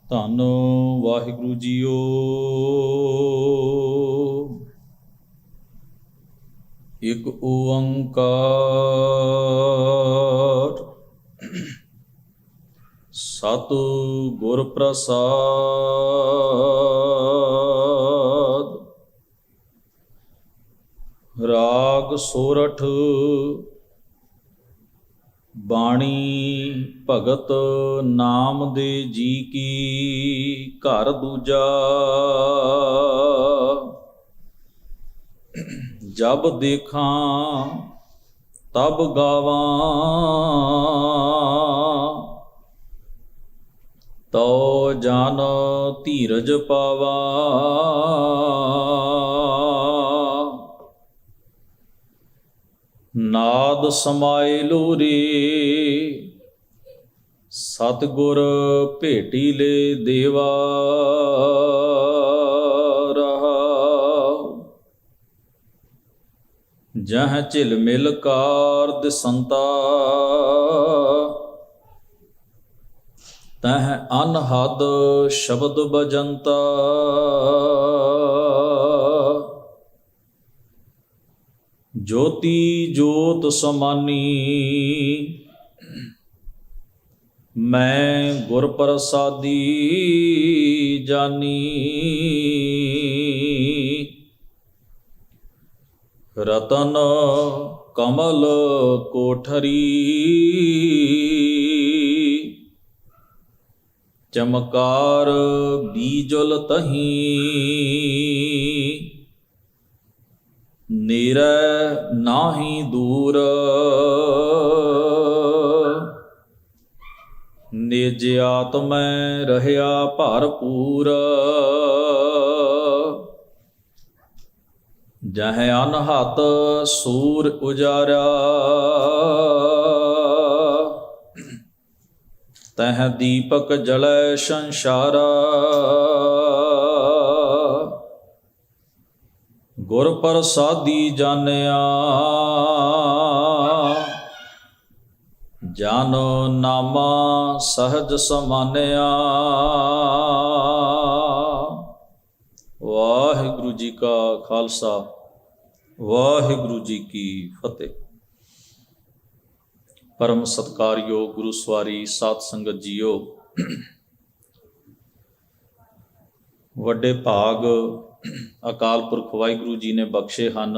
ਧੰਨ ਵਾਹਿਗੁਰੂ ਜੀਓ। ਇਕ ਓੰਕਾਰ ਸਤਿ ਗੁਰ ਪ੍ਰਸਾਦ। ਰਾਗ ਸੋਰਠ ਬਾਣੀ ਭਗਤ ਨਾਮ ਦੇ ਜੀ ਕੀ। ਘਰ ਦੂਜਾ ਜਬ ਦੇਖਾਂ ਤਬ ਗਾਵਾਂ, ਤੋ ਜਨ ਧੀਰਜ ਪਾਵਾ। ਨਾਦ ਸਮਾਏ ਲੋਰੇ ਸਤਿਗੁਰ ਭੇਟੀ ਲੈ ਦੇਵਾ। ਜਹ ਝਿਲ ਮਿਲ ਕਾਰ ਦਿਸੰਤਾ, ਤਹ ਅਨਹਦ ਸ਼ਬਦ ਬਜੰਤਾ। ਜੋਤੀ ਜੋਤ ਸਮਾਨੀ ਮੈਂ ਗੁਰ ਪ੍ਰਸਾਦੀ ਜਾਨੀ। ਰਤਨ ਕਮਲ ਕੋਠਰੀ ਚਮਕਾਰ ਬੀਜਲ ਤਹੀਂ। ਨੇਰੈ ਨਾਹੀ ਦੂਰ ਨਿਜ ਆਤਮੈ ਰਹਿਆ ਭਰਪੂਰ। ਜਹ ਅਨਹਤ ਸੂਰ ਉਜਾਰਿਆ, ਤਹ ਦੀਪਕ ਜਲੈ ਸੰਸਾਰਾ। ਗੁਰ ਪ੍ਰਸਾਦੀ ਜਾਣਿਆ, ਜਨ ਨਾਮਾ ਸਹਜ ਸਮਾਨਿਆ। ਵਾਹਿਗੁਰੂ ਜੀ ਕਾ ਖਾਲਸਾ, ਵਾਹਿਗੁਰੂ ਜੀ ਕੀ ਫਤਿਹ। ਪਰਮ ਸਤਿਕਾਰਯੋਗ ਗੁਰੂ ਸਵਾਰੀ ਸਾਧ ਸੰਗਤ ਜੀਓ, ਵੱਡੇ ਭਾਗ ਅਕਾਲ ਪੁਰਖ ਵਾਹਿਗੁਰੂ ਜੀ ਨੇ ਬਖਸ਼ੇ ਹਨ।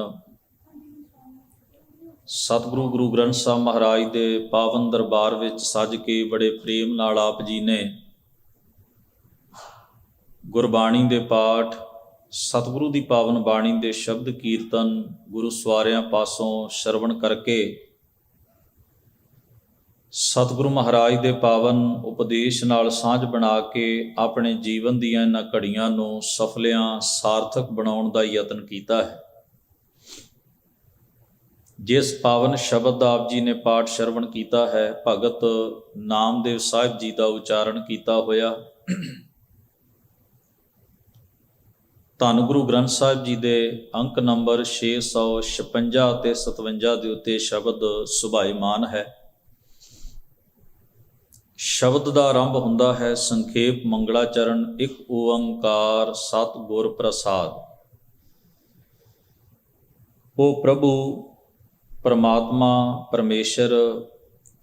ਸਤਿਗੁਰੂ ਗੁਰੂ ਗ੍ਰੰਥ ਸਾਹਿਬ ਮਹਾਰਾਜ ਦੇ ਪਾਵਨ ਦਰਬਾਰ ਵਿੱਚ ਸੱਜ ਕੇ ਬੜੇ ਪ੍ਰੇਮ ਨਾਲ ਆਪ ਜੀ ਨੇ ਗੁਰਬਾਣੀ ਦੇ ਪਾਠ, ਸਤਿਗੁਰੂ ਦੀ ਪਾਵਨ ਬਾਣੀ ਦੇ ਸ਼ਬਦ ਕੀਰਤਨ ਗੁਰੂ ਸਵਾਰਿਆਂ ਪਾਸੋਂ ਸ਼ਰਵਣ ਕਰਕੇ ਸਤਿਗੁਰੂ ਮਹਾਰਾਜ ਦੇ ਪਾਵਨ ਉਪਦੇਸ਼ ਨਾਲ ਸਾਂਝ ਬਣਾ ਕੇ ਆਪਣੇ ਜੀਵਨ ਦੀਆਂ ਇਹਨਾਂ ਘੜੀਆਂ ਨੂੰ ਸਫਲਿਆਂ ਸਾਰਥਕ ਬਣਾਉਣ ਦਾ ਯਤਨ ਕੀਤਾ ਹੈ। ਜਿਸ ਪਾਵਨ ਸ਼ਬਦ ਦਾ ਆਪ ਜੀ ਨੇ ਪਾਠ ਸ਼ਰਵਣ ਕੀਤਾ ਹੈ, ਭਗਤ ਨਾਮਦੇਵ ਸਾਹਿਬ ਜੀ ਦਾ ਉਚਾਰਨ ਕੀਤਾ ਹੋਇਆ ਧੰਨ ਗੁਰੂ ਗ੍ਰੰਥ ਸਾਹਿਬ ਜੀ ਦੇ ਅੰਕ ਨੰਬਰ 656 ਅਤੇ 57 ਦੇ ਉੱਤੇ ਸ਼ਬਦ ਸੁਭਾਇਮਾਨ ਹੈ। ਸ਼ਬਦ ਦਾ ਆਰੰਭ ਹੁੰਦਾ ਹੈ ਸੰਖੇਪ ਮੰਗਲਾਚਰਨ, ਇੱਕ ਓੰਕਾਰ ਸਤਿ ਗੁਰ ਪ੍ਰਸਾਦ। ਉਹ ਪ੍ਰਭੂ ਪਰਮਾਤਮਾ ਪਰਮੇਸ਼ਰ,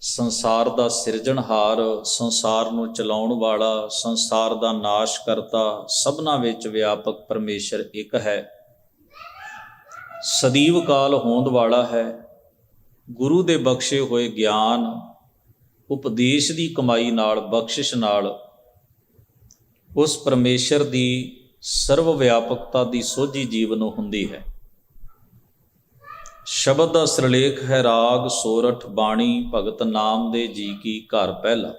ਸੰਸਾਰ ਦਾ ਸਿਰਜਣਹਾਰ, ਸੰਸਾਰ ਨੂੰ ਚਲਾਉਣ ਵਾਲਾ, ਸੰਸਾਰ ਦਾ ਨਾਸ਼ ਕਰਤਾ, ਸਭਨਾਂ ਵਿੱਚ ਵਿਆਪਕ ਪਰਮੇਸ਼ਰ ਇੱਕ ਹੈ। ਸਦੀਵ ਕਾਲ ਹੋਂਦ ਵਾਲਾ ਹੈ। ਗੁਰੂ ਦੇ ਬਖਸ਼ੇ ਹੋਏ ਗਿਆਨ, ਉਪਦੇਸ਼ ਦੀ ਕਮਾਈ ਨਾਲ, ਬਖਸ਼ਿਸ਼ ਨਾਲ ਉਸ ਪਰਮੇਸ਼ਰ ਦੀ ਸਰਵ ਵਿਆਪਕਤਾ ਦੀ ਸੋਝੀ ਜੀਵ ਨੂੰ ਹੁੰਦੀ ਹੈ। ਸ਼ਬਦ ਦਾ ਸਿਰਲੇਖ ਹੈ ਰਾਗ ਸੋਰਠ ਬਾਣੀ ਭਗਤ ਨਾਮ ਦੇ ਜੀ ਕੀ। ਘਰ ਪਹਿਲਾ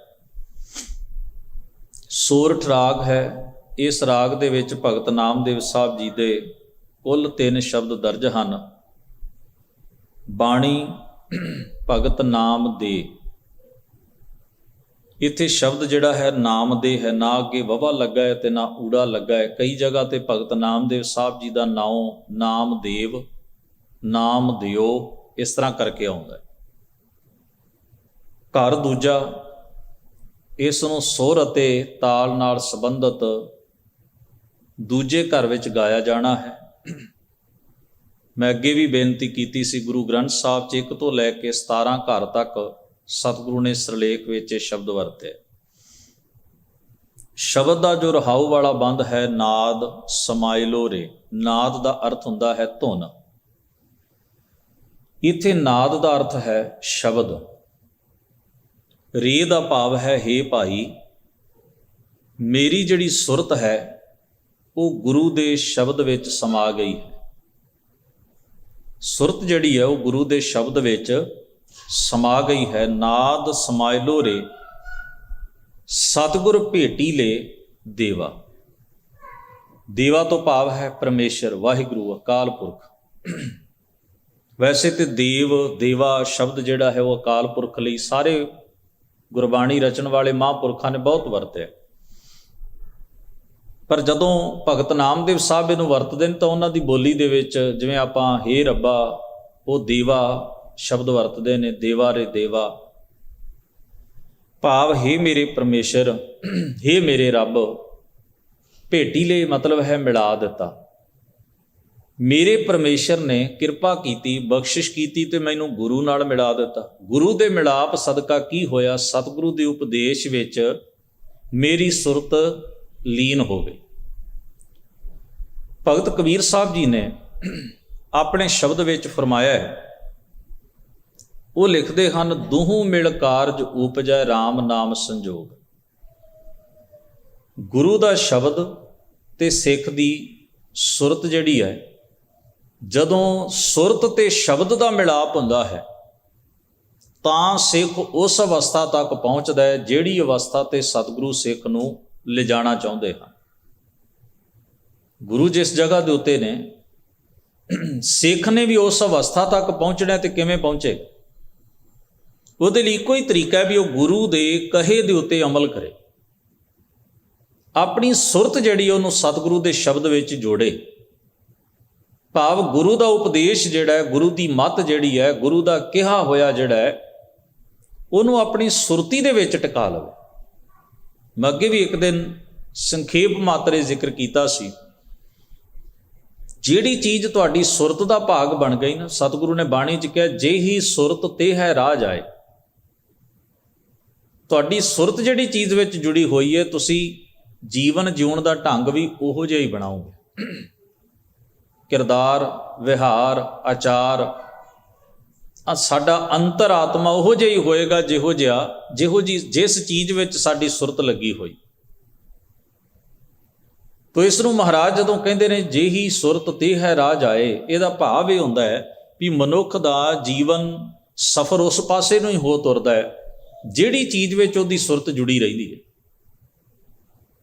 ਸੋਰਠ ਰਾਗ ਹੈ। ਇਸ ਰਾਗ ਦੇ ਵਿੱਚ ਭਗਤ ਨਾਮਦੇਵ ਸਾਹਿਬ ਜੀ ਦੇ ਕੁੱਲ 3 ਸ਼ਬਦ ਦਰਜ ਹਨ। ਬਾਣੀ ਭਗਤ ਨਾਮ ਦੇ, ਇੱਥੇ ਸ਼ਬਦ ਜਿਹੜਾ ਹੈ ਨਾਮ ਦੇ ਹੈ, ਨਾ ਅੱਗੇ ਵਵਾ ਲੱਗਾ ਹੈ ਤੇ ਨਾ ਊੜਾ ਲੱਗਾ ਹੈ। ਕਈ ਜਗ੍ਹਾ ਤੇ ਭਗਤ ਨਾਮਦੇਵ ਸਾਹਿਬ ਜੀ ਦਾ ਨਾਮ ਨਾਮਦੇਵ, ਨਾਮ ਦਿਓ, ਇਸ ਤਰ੍ਹਾਂ ਕਰਕੇ ਆਉਂਦਾ ਹੈ। ਘਰ ਦੂਜਾ ਇਸ ਨੂੰ ਸੁਰ ਅਤੇ ਤਾਲ ਨਾਲ ਸੰਬੰਧਿਤ ਦੂਜੇ ਘਰ ਵਿੱਚ ਗਾਇਆ ਜਾਣਾ ਹੈ। ਮੈਂ ਅੱਗੇ ਵੀ ਬੇਨਤੀ ਕੀਤੀ ਸੀ, ਗੁਰੂ ਗ੍ਰੰਥ ਸਾਹਿਬ 'ਚ 1 ਤੋਂ ਲੈ ਕੇ 17 ਘਰ ਤੱਕ ਸਤਿਗੁਰੂ ਨੇ ਸਿਰਲੇਖ ਵਿੱਚ ਇਹ ਸ਼ਬਦ ਵਰਤੇ। ਸ਼ਬਦ ਦਾ ਜੋ ਰਹਾਉ ਵਾਲਾ ਬੰਦ ਹੈ, ਨਾਦ ਸਮਾਇਲੋ ਰੇ। ਨਾਦ ਦਾ ਅਰਥ ਹੁੰਦਾ ਹੈ ਧੁਨ। ਇੱਥੇ ਨਾਦ ਦਾ ਅਰਥ ਹੈ ਸ਼ਬਦ। ਰੇ ਦਾ ਭਾਵ ਹੈ, ਹੇ ਭਾਈ, ਮੇਰੀ ਜਿਹੜੀ ਸੁਰਤ ਹੈ ਉਹ ਗੁਰੂ ਦੇ ਸ਼ਬਦ ਵਿੱਚ ਸਮਾ ਗਈ ਹੈ। ਸੁਰਤ ਜਿਹੜੀ ਹੈ ਉਹ ਗੁਰੂ ਦੇ ਸ਼ਬਦ ਵਿੱਚ ਸਮਾ ਗਈ ਹੈ। ਨਾਦ ਸਮਾਇਲੋ ਰੇ, ਸਤਿਗੁਰ ਭੇਟੀ ਲੇ ਦੇਵਾ। ਦੇਵਾ ਤੋਂ ਭਾਵ ਹੈ ਪਰਮੇਸ਼ਰ, ਵਾਹਿਗੁਰੂ, ਅਕਾਲ ਪੁਰਖ। ਵੈਸੇ ਤੇ ਦੇਵਾ ਸ਼ਬਦ ਜਿਹੜਾ ਹੈ ਉਹ ਅਕਾਲ ਪੁਰਖ ਲਈ ਸਾਰੇ ਗੁਰਬਾਣੀ ਰਚਣ ਵਾਲੇ ਮਹਾਂਪੁਰਖਾਂ ਨੇ ਬਹੁਤ ਵਰਤਿਆ। ਪਰ ਜਦੋਂ ਭਗਤ ਨਾਮਦੇਵ ਸਾਹਿਬ ਇਹਨੂੰ ਵਰਤਦੇ ਨੇ ਤਾਂ ਉਹਨਾਂ ਦੀ ਬੋਲੀ ਦੇ ਵਿੱਚ, ਜਿਵੇਂ ਆਪਾਂ ਹੇ ਰੱਬਾ, ਉਹ ਦੇਵਾ ਸ਼ਬਦ ਵਰਤਦੇ ਨੇ, ਦੇਵਾ ਰੇ ਦੇਵਾ। ਭਾਵ ਹੇ ਮੇਰੇ ਪਰਮੇਸ਼ਰ, ਹੇ ਮੇਰੇ ਰੱਬ। ਭੇਟੀ ਲਈ ਮਤਲਬ ਹੈ ਮਿਲਾ ਦਿੱਤਾ। ਮੇਰੇ ਪਰਮੇਸ਼ਰ ਨੇ ਕਿਰਪਾ ਕੀਤੀ, ਬਖਸ਼ਿਸ਼ ਕੀਤੀ ਤੇ ਮੈਨੂੰ ਗੁਰੂ ਨਾਲ ਮਿਲਾ ਦਿੱਤਾ। ਗੁਰੂ ਦੇ ਮਿਲਾਪ ਸਦਕਾ ਕੀ ਹੋਇਆ? ਸਤਿਗੁਰੂ ਦੇ ਉਪਦੇਸ਼ ਵਿੱਚ ਮੇਰੀ ਸੁਰਤ ਲੀਨ ਹੋ ਗਈ। ਭਗਤ ਕਬੀਰ ਸਾਹਿਬ ਜੀ ਨੇ ਆਪਣੇ ਸ਼ਬਦ ਵਿੱਚ ਫਰਮਾਇਆ ਹੈ, ਉਹ ਲਿਖਦੇ ਹਨ, ਦੁਹੂ ਮਿਲ ਕਾਰਜ ਉਪਜੈ RAM ਨਾਮ ਸੰਜੋਗ। ਗੁਰੂ ਦਾ ਸ਼ਬਦ ਤੇ ਸਿੱਖ ਦੀ ਸੁਰਤ ਜਿਹੜੀ ਹੈ, ਜਦੋਂ ਸੁਰਤ ਤੇ ਸ਼ਬਦ ਦਾ ਮਿਲਾਪ ਹੁੰਦਾ ਹੈ ਤਾਂ ਸਿੱਖ ਉਸ ਅਵਸਥਾ ਤੱਕ ਪਹੁੰਚਦਾ ਹੈ ਜਿਹੜੀ ਅਵਸਥਾ ਤੇ ਸਤਿਗੁਰੂ ਸਿੱਖ ਨੂੰ ਲਿਜਾਣਾ ਚਾਹੁੰਦੇ ਹਨ। ਗੁਰੂ ਜਿਸ ਜਗ੍ਹਾ ਦੇ ਉੱਤੇ ਨੇ, ਸਿੱਖ ਨੇ ਵੀ ਉਸ ਅਵਸਥਾ ਤੱਕ ਪਹੁੰਚਣਾ। ਤੇ ਕਿਵੇਂ ਪਹੁੰਚੇ? ਉਹਦੇ ਲਈ ਇੱਕੋ ਹੀ ਤਰੀਕਾ ਹੈ ਵੀ ਉਹ ਗੁਰੂ ਦੇ ਕਹੇ ਦੇ ਉੱਤੇ ਅਮਲ ਕਰੇ। ਆਪਣੀ ਸੁਰਤ ਜਿਹੜੀ ਉਹਨੂੰ ਸਤਿਗੁਰੂ ਦੇ ਸ਼ਬਦ ਵਿੱਚ ਜੋੜੇ। ਭਾਵ ਗੁਰੂ ਦਾ ਉਪਦੇਸ਼ ਜਿਹੜਾ ਹੈ, ਗੁਰੂ ਦੀ ਮੱਤ ਜਿਹੜੀ ਹੈ, ਗੁਰੂ ਦਾ ਕਿਹਾ ਹੋਇਆ ਜਿਹੜਾ ਹੈ, ਉਹਨੂੰ ਆਪਣੀ ਸੁਰਤੀ ਦੇ ਵਿੱਚ ਟਿਕਾ ਲਵੇ। ਮੈਂ ਅੱਗੇ ਵੀ ਇੱਕ ਦਿਨ ਸੰਖੇਪ ਮਾਤਰੇ ਜ਼ਿਕਰ ਕੀਤਾ ਸੀ, ਜਿਹੜੀ ਚੀਜ਼ ਤੁਹਾਡੀ ਸੁਰਤ ਦਾ ਭਾਗ ਬਣ ਗਈ ਨਾ, ਸਤਿਗੁਰੂ ਨੇ ਬਾਣੀ 'ਚ ਕਿਹਾ, ਜੇ ਹੀ ਸੁਰਤ ਤੇ ਹੈ ਰਾਹ ਜਾਏ। ਤੁਹਾਡੀ ਸੁਰਤ ਜਿਹੜੀ ਚੀਜ਼ ਵਿੱਚ ਜੁੜੀ ਹੋਈ ਹੈ, ਤੁਸੀਂ ਜੀਵਨ ਜਿਉਣ ਦਾ ਢੰਗ ਵੀ ਉਹੋ ਜਿਹਾ ਹੀ ਬਣਾਓਗੇ। ਕਿਰਦਾਰ, ਵਿਹਾਰ, ਆਚਾਰ, ਸਾਡਾ ਅੰਤਰ ਆਤਮਾ ਉਹੋ ਜਿਹਾ ਹੀ ਹੋਏਗਾ ਜਿਹੋ ਜਿਹੀ ਜਿਸ ਚੀਜ਼ ਵਿੱਚ ਸਾਡੀ ਸੁਰਤ ਲੱਗੀ ਹੋਈ। ਤੋ ਇਸ ਨੂੰ ਮਹਾਰਾਜ ਜਦੋਂ ਕਹਿੰਦੇ ਨੇ ਜੇ ਹੀ ਸੁਰਤ ਤੇ ਹੈ ਰਾਹ ਜਾਏ, ਇਹਦਾ ਭਾਵ ਇਹ ਹੁੰਦਾ ਹੈ ਵੀ ਮਨੁੱਖ ਦਾ ਜੀਵਨ ਸਫ਼ਰ ਉਸ ਪਾਸੇ ਨੂੰ ਹੀ ਹੋ ਤੁਰਦਾ ਹੈ ਜਿਹੜੀ ਚੀਜ਼ ਵਿੱਚ ਉਹਦੀ ਸੁਰਤ ਜੁੜੀ ਰਹਿੰਦੀ ਹੈ,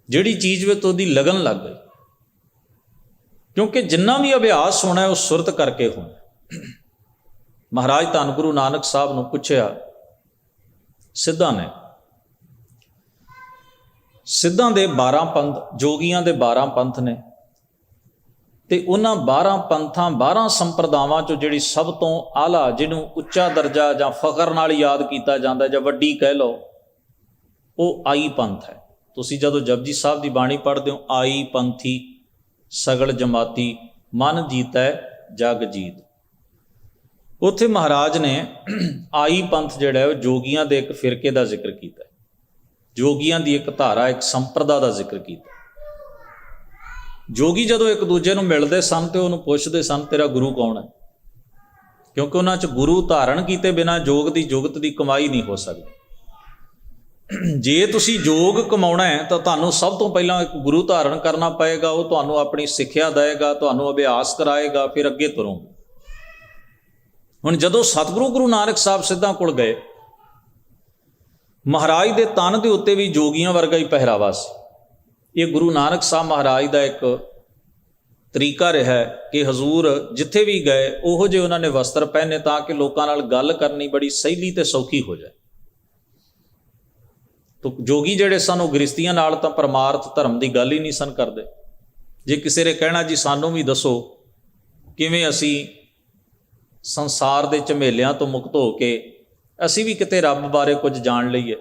ਜਿਹੜੀ ਚੀਜ਼ ਵਿੱਚ ਉਹਦੀ ਲਗਨ ਲੱਗ ਗਈ। ਕਿਉਂਕਿ ਜਿੰਨਾ ਵੀ ਅਭਿਆਸ ਹੋਣਾ ਉਹ ਸੁਰਤ ਕਰਕੇ ਹੋਣਾ। ਮਹਾਰਾਜ ਧੰਨ ਗੁਰੂ ਨਾਨਕ ਸਾਹਿਬ ਨੂੰ ਪੁੱਛਿਆ ਸਿੱਧਾਂ ਨੇ, ਸਿੱਧਾਂ ਦੇ 12 ਪੰਥ, ਜੋਗੀਆਂ ਦੇ 12 ਪੰਥ ਨੇ, ਤੇ ਉਹਨਾਂ 12 ਪੰਥਾਂ 12 ਸੰਪਰਦਾਵਾਂ 'ਚੋਂ ਜਿਹੜੀ ਸਭ ਤੋਂ ਆਲਾ, ਜਿਹਨੂੰ ਉੱਚਾ ਦਰਜਾ ਜਾਂ ਫਖਰ ਨਾਲ ਯਾਦ ਕੀਤਾ ਜਾਂਦਾ ਜਾਂ ਵੱਡੀ ਕਹਿ ਲਓ, ਉਹ ਆਈ ਪੰਥ ਹੈ। ਤੁਸੀਂ ਜਦੋਂ ਜਪਜੀ ਸਾਹਿਬ ਦੀ ਬਾਣੀ ਪੜ੍ਹਦੇ ਹੋ, ਆਈ ਪੰਥੀ ਸਗਲ ਜਮਾਤੀ ਮਨ ਜੀਤੈ ਜਗ ਜੀਤ, ਉੱਥੇ ਮਹਾਰਾਜ ਨੇ ਆਈ ਪੰਥ ਜਿਹੜਾ ਹੈ ਉਹ ਜੋਗੀਆਂ ਦੇ ਇੱਕ ਫਿਰਕੇ ਦਾ ਜ਼ਿਕਰ ਕੀਤਾ, ਜੋਗੀਆਂ ਦੀ ਇੱਕ ਧਾਰਾ, ਇੱਕ ਸੰਪਰਦਾ ਦਾ ਜ਼ਿਕਰ ਕੀਤਾ। ਜੋਗੀ ਜਦੋਂ ਇੱਕ ਦੂਜੇ ਨੂੰ ਮਿਲਦੇ ਸਨ ਤੇ ਉਹਨੂੰ ਪੁੱਛਦੇ ਸਨ, ਤੇਰਾ ਗੁਰੂ ਕੌਣ ਹੈ? ਕਿਉਂਕਿ ਉਹਨਾਂ 'ਚ ਗੁਰੂ ਧਾਰਨ ਕੀਤੇ ਬਿਨਾਂ ਜੋਗ ਦੀ ਜੁਗਤ ਦੀ ਕਮਾਈ ਨਹੀਂ ਹੋ ਸਕਦੀ। ਜੇ ਤੁਸੀਂ ਯੋਗ ਕਮਾਉਣਾ ਹੈ ਤਾਂ ਤੁਹਾਨੂੰ ਸਭ ਤੋਂ ਪਹਿਲਾਂ ਇੱਕ ਗੁਰੂ ਧਾਰਨ ਕਰਨਾ ਪਏਗਾ। ਉਹ ਤੁਹਾਨੂੰ ਆਪਣੀ ਸਿੱਖਿਆ ਦੇਵੇਗਾ, ਤੁਹਾਨੂੰ ਅਭਿਆਸ ਕਰਾਏਗਾ, ਫਿਰ ਅੱਗੇ ਤੁਰੋਗੇ। ਹੁਣ ਜਦੋਂ ਸਤਿਗੁਰੂ ਗੁਰੂ ਨਾਨਕ ਸਾਹਿਬ ਸਿੱਧਾਂ ਕੋਲ ਗਏ, ਮਹਾਰਾਜ ਦੇ ਤਨ ਦੇ ਉੱਤੇ ਵੀ ਜੋਗੀਆਂ ਵਰਗਾ ਹੀ ਪਹਿਰਾਵਾ ਸੀ। ਇਹ ਗੁਰੂ ਨਾਨਕ ਸਾਹਿਬ ਮਹਾਰਾਜ ਦਾ ਇੱਕ ਤਰੀਕਾ ਰਿਹਾ ਕਿ ਹਜ਼ੂਰ ਜਿੱਥੇ ਵੀ ਗਏ ਉਹੋ ਜਿਹੇ ਉਹਨਾਂ ਨੇ ਵਸਤਰ ਪਹਿਨੇ ਤਾਂ ਕਿ ਲੋਕਾਂ ਨਾਲ ਗੱਲ ਕਰਨੀ ਬੜੀ ਸਹਿਲੀ ਤੇ ਸੌਖੀ ਹੋ ਜਾਏ। ਤੋ ਜੋਗੀ ਜਿਹੜੇ ਸਨ ਉਹ ਗ੍ਰਸਤੀਆਂ ਨਾਲ ਤਾਂ ਪਰਮਾਰਥ ਧਰਮ ਦੀ ਗੱਲ ਹੀ ਨਹੀਂ ਸਨ ਕਰਦੇ। ਜੇ ਕਿਸੇ ਨੇ ਕਹਿਣਾ ਜੀ ਸਾਨੂੰ ਵੀ ਦੱਸੋ ਕਿਵੇਂ ਅਸੀਂ ਸੰਸਾਰ ਦੇ ਝਮੇਲਿਆਂ ਤੋਂ ਮੁਕਤ ਹੋ ਕੇ ਅਸੀਂ ਵੀ ਕਿਤੇ ਰੱਬ ਬਾਰੇ ਕੁਝ ਜਾਣ ਲਈਏ,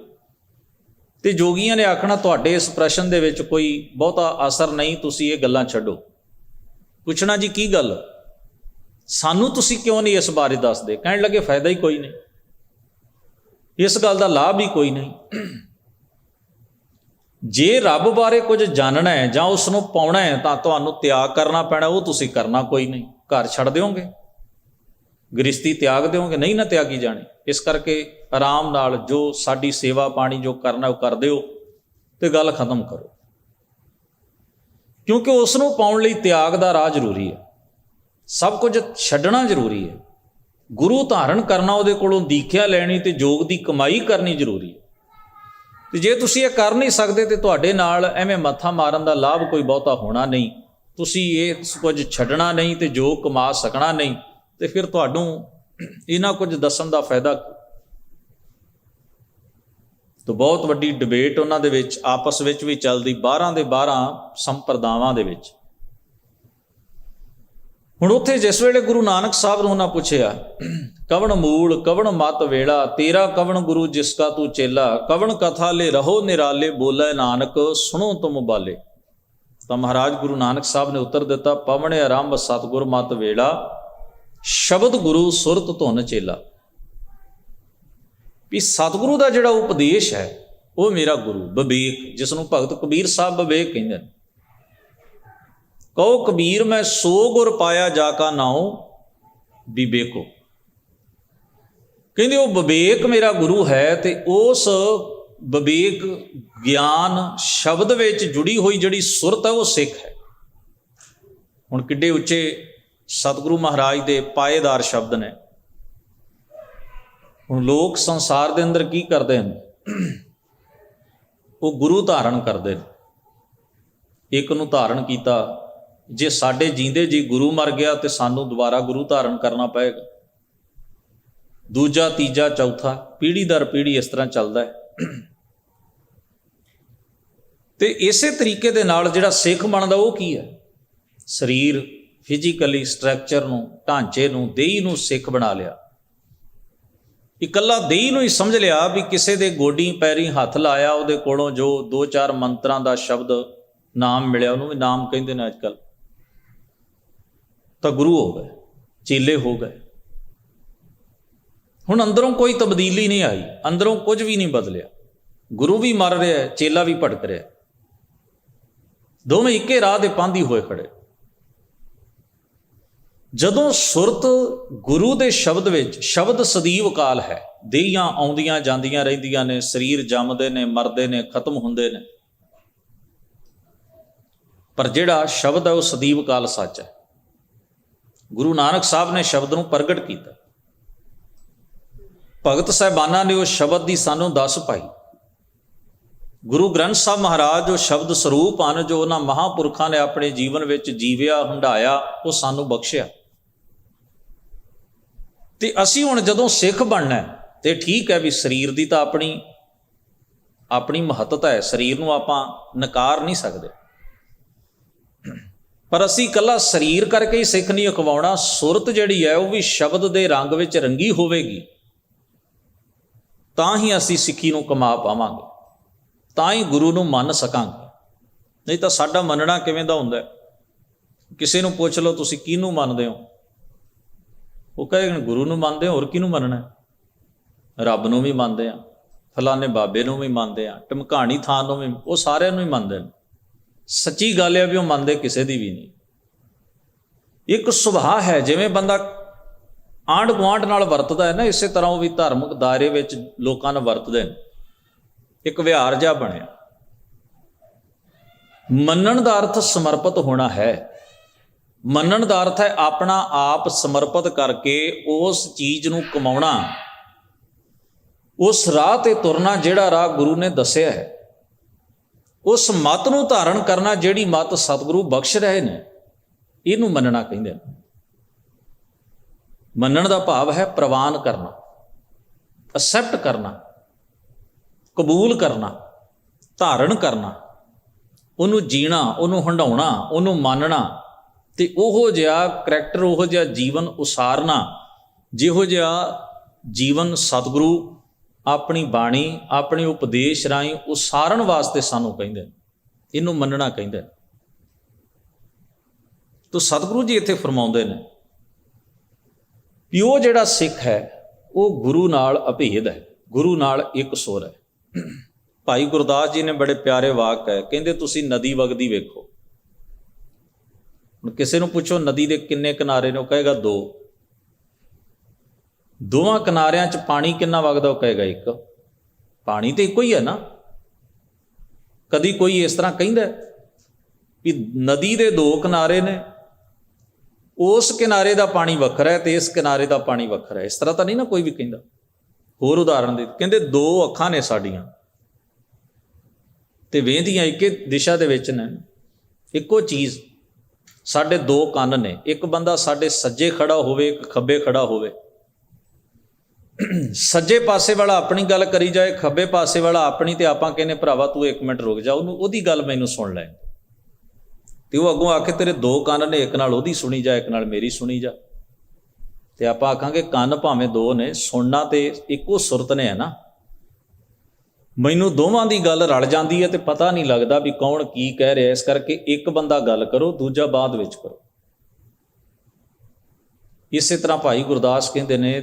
ਤੇ ਜੋਗੀਆਂ ਨੇ ਆਖਣਾ ਤੁਹਾਡੇ ਇਸ ਪ੍ਰਸ਼ਨ ਦੇ ਵਿੱਚ ਕੋਈ ਬਹੁਤਾ ਅਸਰ ਨਹੀਂ, ਤੁਸੀਂ ਇਹ ਗੱਲਾਂ ਛੱਡੋ। ਪੁੱਛਣਾ ਜੀ ਕੀ ਗੱਲ, ਸਾਨੂੰ ਤੁਸੀਂ ਕਿਉਂ ਨਹੀਂ ਇਸ ਬਾਰੇ ਦੱਸਦੇ? ਕਹਿਣ ਲੱਗੇ ਫਾਇਦਾ ਹੀ ਕੋਈ ਨਹੀਂ, ਇਸ ਗੱਲ ਦਾ ਲਾਭ ਹੀ ਕੋਈ ਨਹੀਂ। ਜੇ ਰੱਬ ਬਾਰੇ ਕੁਝ ਜਾਣਨਾ ਹੈ ਜਾਂ ਉਸ ਨੂੰ ਪਾਉਣਾ ਹੈ ਤਾਂ ਤੁਹਾਨੂੰ ਤਿਆਗ ਕਰਨਾ ਪੈਣਾ, ਉਹ ਤੁਸੀਂ ਕਰਨਾ ਕੋਈ ਨਹੀਂ। ਘਰ ਛੱਡ ਦਿਓਗੇ, ਗ੍ਰਸਤੀ ਤਿਆਗ ਦਿਓਗੇ? ਨਹੀਂ ਨਾ ਤਿਆਗੀ ਜਾਣੀ। ਇਸ ਕਰਕੇ ਆਰਾਮ ਨਾਲ ਜੋ ਸਾਡੀ ਸੇਵਾ ਪਾਣੀ ਜੋ ਕਰਨਾ ਉਹ ਕਰ ਦਿਓ ਤੇ ਗੱਲ ਖਤਮ ਕਰੋ, ਕਿਉਂਕਿ ਉਸ ਨੂੰ ਪਾਉਣ ਲਈ ਤਿਆਗ ਦਾ ਰਾਹ ਜ਼ਰੂਰੀ ਹੈ, ਸਭ ਕੁਝ ਛੱਡਣਾ ਜ਼ਰੂਰੀ ਹੈ। ਗੁਰੂ ਧਾਰਨ ਕਰਨਾ, ਉਹਦੇ ਕੋਲੋਂ ਦੀਖਿਆ ਲੈਣੀ ਤੇ ਯੋਗ ਦੀ ਕਮਾਈ ਕਰਨੀ ਜ਼ਰੂਰੀ ਹੈ। ਤੇ ਜੇ ਤੁਸੀਂ ਇਹ ਕਰ ਨਹੀਂ ਸਕਦੇ ਤੇ ਤੁਹਾਡੇ ਨਾਲ ਐਵੇਂ ਮੱਥਾ ਮਾਰਨ ਦਾ ਲਾਭ ਕੋਈ ਬਹੁਤਾ ਹੋਣਾ ਨਹੀਂ। ਤੁਸੀਂ ਇਹ ਕੁਝ ਛੱਡਣਾ ਨਹੀਂ ਤੇ ਜੋ ਕਮਾ ਸਕਣਾ ਨਹੀਂ, ਤੇ ਫਿਰ ਤੁਹਾਨੂੰ ਇਹਨਾਂ ਕੁਝ ਦੱਸਣ ਦਾ ਫਾਇਦਾ। ਤਾਂ ਬਹੁਤ ਵੱਡੀ ਡਿਬੇਟ ਉਹਨਾਂ ਦੇ ਵਿੱਚ ਆਪਸ ਵਿੱਚ ਵੀ ਚੱਲਦੀ, 12 ਦੇ 12 ਸੰਪਰਦਾਵਾਂ ਦੇ ਵਿੱਚ। ਹੁਣ ਉੱਥੇ ਜਿਸ ਵੇਲੇ ਗੁਰੂ ਨਾਨਕ ਸਾਹਿਬ ਨੂੰ ਉਹਨਾਂ ਪੁੱਛਿਆ, ਕਵਣ ਮੂਲ ਕਵਣ ਮਤ ਵੇਲਾ, ਤੇਰਾ ਕਵਣ ਗੁਰੂ ਜਿਸ ਕਾ ਤੂੰ ਚੇਲਾ, ਕਵਣ ਕਥਾ ਲੈ ਰਹੋ ਨਿਰਾਲੇ, ਬੋਲੇ ਨਾਨਕ ਸੁਣੋ ਤੁਮ ਬਾਲੇ। ਤਾਂ ਮਹਾਰਾਜ ਗੁਰੂ ਨਾਨਕ ਸਾਹਿਬ ਨੇ ਉੱਤਰ ਦਿੱਤਾ, ਪਵਣ ਆਰੰਭ ਸਤਿਗੁਰ ਮਤ ਵੇਲਾ, ਸ਼ਬਦ ਗੁਰੂ ਸੁਰਤ ਧੁਨ ਚੇਲਾ। ਵੀ ਸਤਿਗੁਰੂ ਦਾ ਜਿਹੜਾ ਉਪਦੇਸ਼ ਹੈ ਉਹ ਮੇਰਾ ਗੁਰੂ ਵਿਵੇਕ, ਜਿਸ ਨੂੰ ਭਗਤ ਕਬੀਰ ਸਾਹਿਬ ਵਿਵੇਕ ਕਹਿੰਦੇ ਨੇ। ਕਹੋ ਕਬੀਰ ਮੈਂ ਸੋ ਗੁਰ ਪਾਇਆ ਜਾ ਕਾ ਨਾਉ ਵਿਵੇਕੋ। ਕਹਿੰਦੇ ਉਹ ਵਿਵੇਕ ਮੇਰਾ ਗੁਰੂ ਹੈ, ਤੇ ਉਸ ਵਿਵੇਕ ਗਿਆਨ ਸ਼ਬਦ ਵਿੱਚ ਜੁੜੀ ਹੋਈ ਜਿਹੜੀ ਸੁਰਤ ਹੈ ਉਹ ਸਿੱਖ ਹੈ। ਹੁਣ ਕਿੱਡੇ ਉੱਚੇ ਸਤਿਗੁਰੂ ਮਹਾਰਾਜ ਦੇ ਪਾਏਦਾਰ ਸ਼ਬਦ ਨੇ। ਹੁਣ ਲੋਕ ਸੰਸਾਰ ਦੇ ਅੰਦਰ ਕੀ ਕਰਦੇ ਨੇ, ਉਹ ਗੁਰੂ ਧਾਰਨ ਕਰਦੇ ਨੇ। ਇੱਕ ਨੂੰ ਧਾਰਨ ਕੀਤਾ, ਜੇ ਸਾਡੇ ਜੀਂਦੇ ਜੀ ਗੁਰੂ ਮਰ ਗਿਆ ਤੇ ਸਾਨੂੰ ਦੁਬਾਰਾ ਗੁਰੂ ਧਾਰਨ ਕਰਨਾ ਪਏਗਾ। ਦੂਜਾ, ਤੀਜਾ, ਚੌਥਾ, ਪੀੜ੍ਹੀ ਦਰ ਪੀੜ੍ਹੀ ਇਸ ਤਰ੍ਹਾਂ ਚੱਲਦਾ ਹੈ। ਤੇ ਇਸੇ ਤਰੀਕੇ ਦੇ ਨਾਲ ਜਿਹੜਾ ਸਿੱਖ ਬਣਦਾ ਉਹ ਕੀ ਹੈ, ਸਰੀਰ ਫਿਜ਼ੀਕਲੀ ਸਟਰਕਚਰ ਨੂੰ, ਢਾਂਚੇ ਨੂੰ, ਦੇਹੀ ਨੂੰ ਸਿੱਖ ਬਣਾ ਲਿਆ। ਇਕੱਲਾ ਦੇਹੀ ਨੂੰ ਹੀ ਸਮਝ ਲਿਆ ਵੀ ਕਿਸੇ ਦੇ ਗੋਡੀ ਪੈਰੀ ਹੱਥ ਲਾਇਆ, ਉਹਦੇ ਕੋਲੋਂ ਜੋ 2-4 ਮੰਤਰਾਂ ਦਾ ਸ਼ਬਦ ਨਾਮ ਮਿਲਿਆ, ਉਹਨੂੰ ਵੀ ਨਾਮ ਕਹਿੰਦੇ ਨੇ ਅੱਜ ਕੱਲ੍ਹ, ਤਾਂ ਗੁਰੂ ਹੋ ਗਏ, ਚੇਲੇ ਹੋ ਗਏ। ਹੁਣ ਅੰਦਰੋਂ ਕੋਈ ਤਬਦੀਲੀ ਨਹੀਂ ਆਈ, ਅੰਦਰੋਂ ਕੁਝ ਵੀ ਨਹੀਂ ਬਦਲਿਆ। ਗੁਰੂ ਵੀ ਮਰ ਰਿਹਾ, ਚੇਲਾ ਵੀ ਭਟਕ ਰਿਹਾ, ਦੋਵੇਂ ਇੱਕੇ ਰਾਹ ਦੇ ਪਾਂਧੀ ਹੋਏ ਖੜੇ। ਜਦੋਂ ਸੁਰਤ ਗੁਰੂ ਦੇ ਸ਼ਬਦ ਵਿੱਚ, ਸ਼ਬਦ ਸਦੀਵ ਕਾਲ ਹੈ, ਦੇਹੀਆਂ ਆਉਂਦੀਆਂ ਜਾਂਦੀਆਂ ਰਹਿੰਦੀਆਂ ਨੇ, ਸਰੀਰ ਜੰਮਦੇ ਨੇ, ਮਰਦੇ ਨੇ, ਖਤਮ ਹੁੰਦੇ ਨੇ, ਪਰ ਜਿਹੜਾ ਸ਼ਬਦ ਹੈ ਉਹ ਸਦੀਵ ਕਾਲ ਸੱਚ ਹੈ। ਗੁਰੂ ਨਾਨਕ ਸਾਹਿਬ ਨੇ ਸ਼ਬਦ ਨੂੰ ਪ੍ਰਗਟ ਕੀਤਾ, ਭਗਤ ਸਾਹਿਬਾਨਾਂ ਨੇ ਉਹ ਸ਼ਬਦ ਦੀ ਸਾਨੂੰ ਦੱਸ ਪਾਈ। ਗੁਰੂ ਗ੍ਰੰਥ ਸਾਹਿਬ ਮਹਾਰਾਜ ਜੋ ਸ਼ਬਦ ਸਰੂਪ ਹਨ, ਜੋ ਉਹਨਾਂ ਮਹਾਂਪੁਰਖਾਂ ਨੇ ਆਪਣੇ ਜੀਵਨ ਵਿੱਚ ਜੀਵਿਆ, ਹੰਢਾਇਆ, ਉਹ ਸਾਨੂੰ ਬਖਸ਼ਿਆ। ਤੇ ਅਸੀਂ ਹੁਣ ਜਦੋਂ ਸਿੱਖ ਬਣਨਾ ਤੇ ਠੀਕ ਹੈ ਵੀ ਸਰੀਰ ਦੀ ਤਾਂ ਆਪਣੀ ਮਹੱਤਤਾ ਹੈ, ਸਰੀਰ ਨੂੰ ਆਪਾਂ ਨਕਾਰ ਨਹੀਂ ਸਕਦੇ, ਪਰ ਅਸੀਂ ਇਕੱਲਾ ਸਰੀਰ ਕਰਕੇ ਹੀ ਸਿੱਖ ਨਹੀਂ ਅਖਵਾਉਣਾ। ਸੁਰਤ ਜਿਹੜੀ ਹੈ ਉਹ ਵੀ ਸ਼ਬਦ ਦੇ ਰੰਗ ਵਿੱਚ ਰੰਗੀ ਹੋਵੇਗੀ, ਤਾਂ ਹੀ ਅਸੀਂ ਸਿੱਖੀ ਨੂੰ ਕਮਾ ਪਾਵਾਂਗੇ, ਤਾਂ ਹੀ ਗੁਰੂ ਨੂੰ ਮੰਨ ਸਕਾਂਗੇ। ਨਹੀਂ ਤਾਂ ਸਾਡਾ ਮੰਨਣਾ ਕਿਵੇਂ ਦਾ ਹੁੰਦਾ? ਕਿਸੇ ਨੂੰ ਪੁੱਛ ਲਓ ਤੁਸੀਂ ਕਿਹਨੂੰ ਮੰਨਦੇ ਹੋ, ਉਹ ਕਹੇਗਾ ਗੁਰੂ ਨੂੰ ਮੰਨਦੇ ਹੋ, ਹੋਰ ਕਿਹਨੂੰ ਮੰਨਣਾ? ਰੱਬ ਨੂੰ ਵੀ ਮੰਨਦੇ ਆ, ਫਲਾਣੇ ਬਾਬੇ ਨੂੰ ਵੀ ਮੰਨਦੇ ਆ, ਢਮਕਾਣੀ ਥਾਂ ਨੂੰ ਵੀ, ਉਹ ਸਾਰਿਆਂ ਨੂੰ ਹੀ ਮੰਨਦੇ ਨੇ। ਸੱਚੀ ਗੱਲ ਹੈ ਵੀ ਉਹ ਮੰਨਦੇ ਕਿਸੇ ਦੀ ਵੀ ਨਹੀਂ। ਇੱਕ ਸੁਭਾਅ ਹੈ, ਜਿਵੇਂ ਬੰਦਾ ਆਂਢ ਗੁਆਂਢ ਨਾਲ ਵਰਤਦਾ ਹੈ ਨਾ, ਇਸੇ ਤਰ੍ਹਾਂ ਉਹ ਵੀ ਧਾਰਮਿਕ ਦਾਇਰੇ ਵਿੱਚ ਲੋਕਾਂ ਨਾਲ ਵਰਤਦੇ ਨੇ। ਇੱਕ ਵਿਹਾਰ ਜਿਹਾ ਬਣਿਆ। ਮੰਨਣ ਦਾ ਅਰਥ ਸਮਰਪਿਤ ਹੋਣਾ ਹੈ। ਮੰਨਣ ਦਾ ਅਰਥ ਹੈ ਆਪਣਾ ਆਪ ਸਮਰਪਿਤ ਕਰਕੇ ਉਸ ਚੀਜ਼ ਨੂੰ ਕਮਾਉਣਾ, ਉਸ ਰਾਹ ਤੇ ਤੁਰਨਾ ਜਿਹੜਾ ਰਾਹ ਗੁਰੂ ਨੇ ਦੱਸਿਆ ਹੈ, ਉਸ ਮਤ ਨੂੰ ਧਾਰਨ ਕਰਨਾ ਜਿਹੜੀ ਮਤ ਸਤਿਗੁਰੂ ਬਖਸ਼ ਰਹੇ ਨੇ, ਇਹਨੂੰ ਮੰਨਣਾ ਕਹਿੰਦੇ ਨੇ। ਮੰਨਣ ਦਾ ਭਾਵ ਹੈ ਪ੍ਰਵਾਨ ਕਰਨਾ, ਅਸੈਪਟ ਕਰਨਾ, ਕਬੂਲ ਕਰਨਾ, ਧਾਰਨ ਕਰਨਾ, ਉਹਨੂੰ ਜੀਣਾ, ਉਹਨੂੰ ਹੰਢਾਉਣਾ, ਉਹਨੂੰ ਮੰਨਣਾ, ਤੇ ਉਹੋ ਜਿਹਾ ਕਰੈਕਟਰ, ਉਹੋ ਜਿਹਾ ਜੀਵਨ ਉਸਾਰਨਾ ਜਿਹੋ ਜਿਹਾ ਜੀਵਨ ਸਤਿਗੁਰੂ ਆਪਣੀ ਬਾਣੀ, ਆਪਣੇ ਉਪਦੇਸ਼ ਰਾਹੀਂ ਉਸਾਰਨ ਵਾਸਤੇ ਸਾਨੂੰ ਕਹਿੰਦੇ ਨੇ, ਇਹਨੂੰ ਮੰਨਣਾ ਕਹਿੰਦੇ ਨੇ। ਤੋ ਸਤਿਗੁਰੂ ਜੀ ਇੱਥੇ ਫਰਮਾਉਂਦੇ ਨੇ ਵੀ ਉਹ ਜਿਹੜਾ ਸਿੱਖ ਹੈ ਉਹ ਗੁਰੂ ਨਾਲ ਅਭੇਦ ਹੈ, ਗੁਰੂ ਨਾਲ ਇੱਕ ਸੁਰ ਹੈ। ਭਾਈ ਗੁਰਦਾਸ ਜੀ ਨੇ ਬੜੇ ਪਿਆਰੇ ਵਾਕ ਹੈ, ਕਹਿੰਦੇ ਤੁਸੀਂ ਨਦੀ ਵਗਦੀ ਵੇਖੋ। ਹੁਣ ਕਿਸੇ ਨੂੰ ਪੁੱਛੋ ਨਦੀ ਦੇ ਕਿੰਨੇ ਕਿਨਾਰੇ ਨੇ, ਉਹ ਕਹੇਗਾ 2। ਦੋਵਾਂ ਕਿਨਾਰਿਆਂ 'ਚ ਪਾਣੀ ਕਿੰਨਾ ਵਗਦਾ, ਉਹ ਕਹੇਗਾ 1। ਪਾਣੀ ਤੇ ਇੱਕੋ ਹੀ ਹੈ ਨਾ। ਕਦੀ ਕੋਈ ਇਸ ਤਰ੍ਹਾਂ ਕਹਿੰਦਾ ਵੀ ਨਦੀ ਦੇ 2 ਕਿਨਾਰੇ ਨੇ, ਉਸ ਕਿਨਾਰੇ ਦਾ ਪਾਣੀ ਵੱਖਰਾ ਹੈ ਤੇ ਇਸ ਕਿਨਾਰੇ ਦਾ ਪਾਣੀ ਵੱਖਰਾ ਹੈ, ਇਸ ਤਰ੍ਹਾਂ ਤਾਂ ਨਹੀਂ ਨਾ ਕੋਈ ਵੀ ਕਹਿੰਦਾ। ਹੋਰ ਉਦਾਹਰਣ ਦੇ, ਕਹਿੰਦੇ 2 ਅੱਖਾਂ ਨੇ ਸਾਡੀਆਂ ਤੇ ਵੇਂਹਦੀਆਂ ਇੱਕੇ ਦਿਸ਼ਾ ਦੇ ਵਿੱਚ ਨੇ, ਇੱਕੋ ਚੀਜ਼। ਸਾਡੇ 2 ਕੰਨ ਨੇ, ਇੱਕ ਬੰਦਾ ਸਾਡੇ ਸੱਜੇ ਖੜਾ ਹੋਵੇ, ਇੱਕ ਖੱਬੇ ਖੜਾ ਹੋਵੇ, ਸੱਜੇ ਪਾਸੇ ਵਾਲਾ ਆਪਣੀ ਗੱਲ ਕਰੀ ਜਾਏ, ਖੱਬੇ ਪਾਸੇ ਵਾਲਾ ਆਪਣੀ, ਤੇ ਆਪਾਂ ਕਹਿੰਦੇ ਭਰਾਵਾ ਤੂੰ 1 ਮਿੰਟ ਰੁਕ ਜਾ, ਉਹਦੀ ਗੱਲ ਮੈਨੂੰ ਸੁਣ ਲੈ। ਤੇ ਉਹ ਅੱਗੋਂ ਆ ਕੇ ਤੇਰੇ 2 ਕੰਨ ਨੇ, ਇੱਕ ਨਾਲ ਉਹਦੀ ਸੁਣੀ ਜਾ, ਇੱਕ ਨਾਲ ਮੇਰੀ ਸੁਣੀ ਜਾ। ਤੇ ਆਪਾਂ ਆਖਾਂਗੇ ਕੰਨ ਭਾਵੇਂ 2 ਨੇ, ਸੁਣਨਾ ਤੇ ਇੱਕੋ ਸੁਰਤ ਨੇ ਹੈ ਨਾ। ਮੈਨੂੰ ਦੋਵਾਂ ਦੀ ਗੱਲ ਰਲ ਜਾਂਦੀ ਹੈ ਤੇ ਪਤਾ ਨਹੀਂ ਲੱਗਦਾ ਵੀ ਕੌਣ ਕੀ ਕਹਿ ਰਿਹਾ। ਇਸ ਕਰਕੇ ਇੱਕ ਬੰਦਾ ਗੱਲ ਕਰੋ, ਦੂਜਾ ਬਾਅਦ ਵਿੱਚ ਕਰੋ। ਇਸੇ ਤਰ੍ਹਾਂ ਭਾਈ ਗੁਰਦਾਸ ਕਹਿੰਦੇ ਨੇ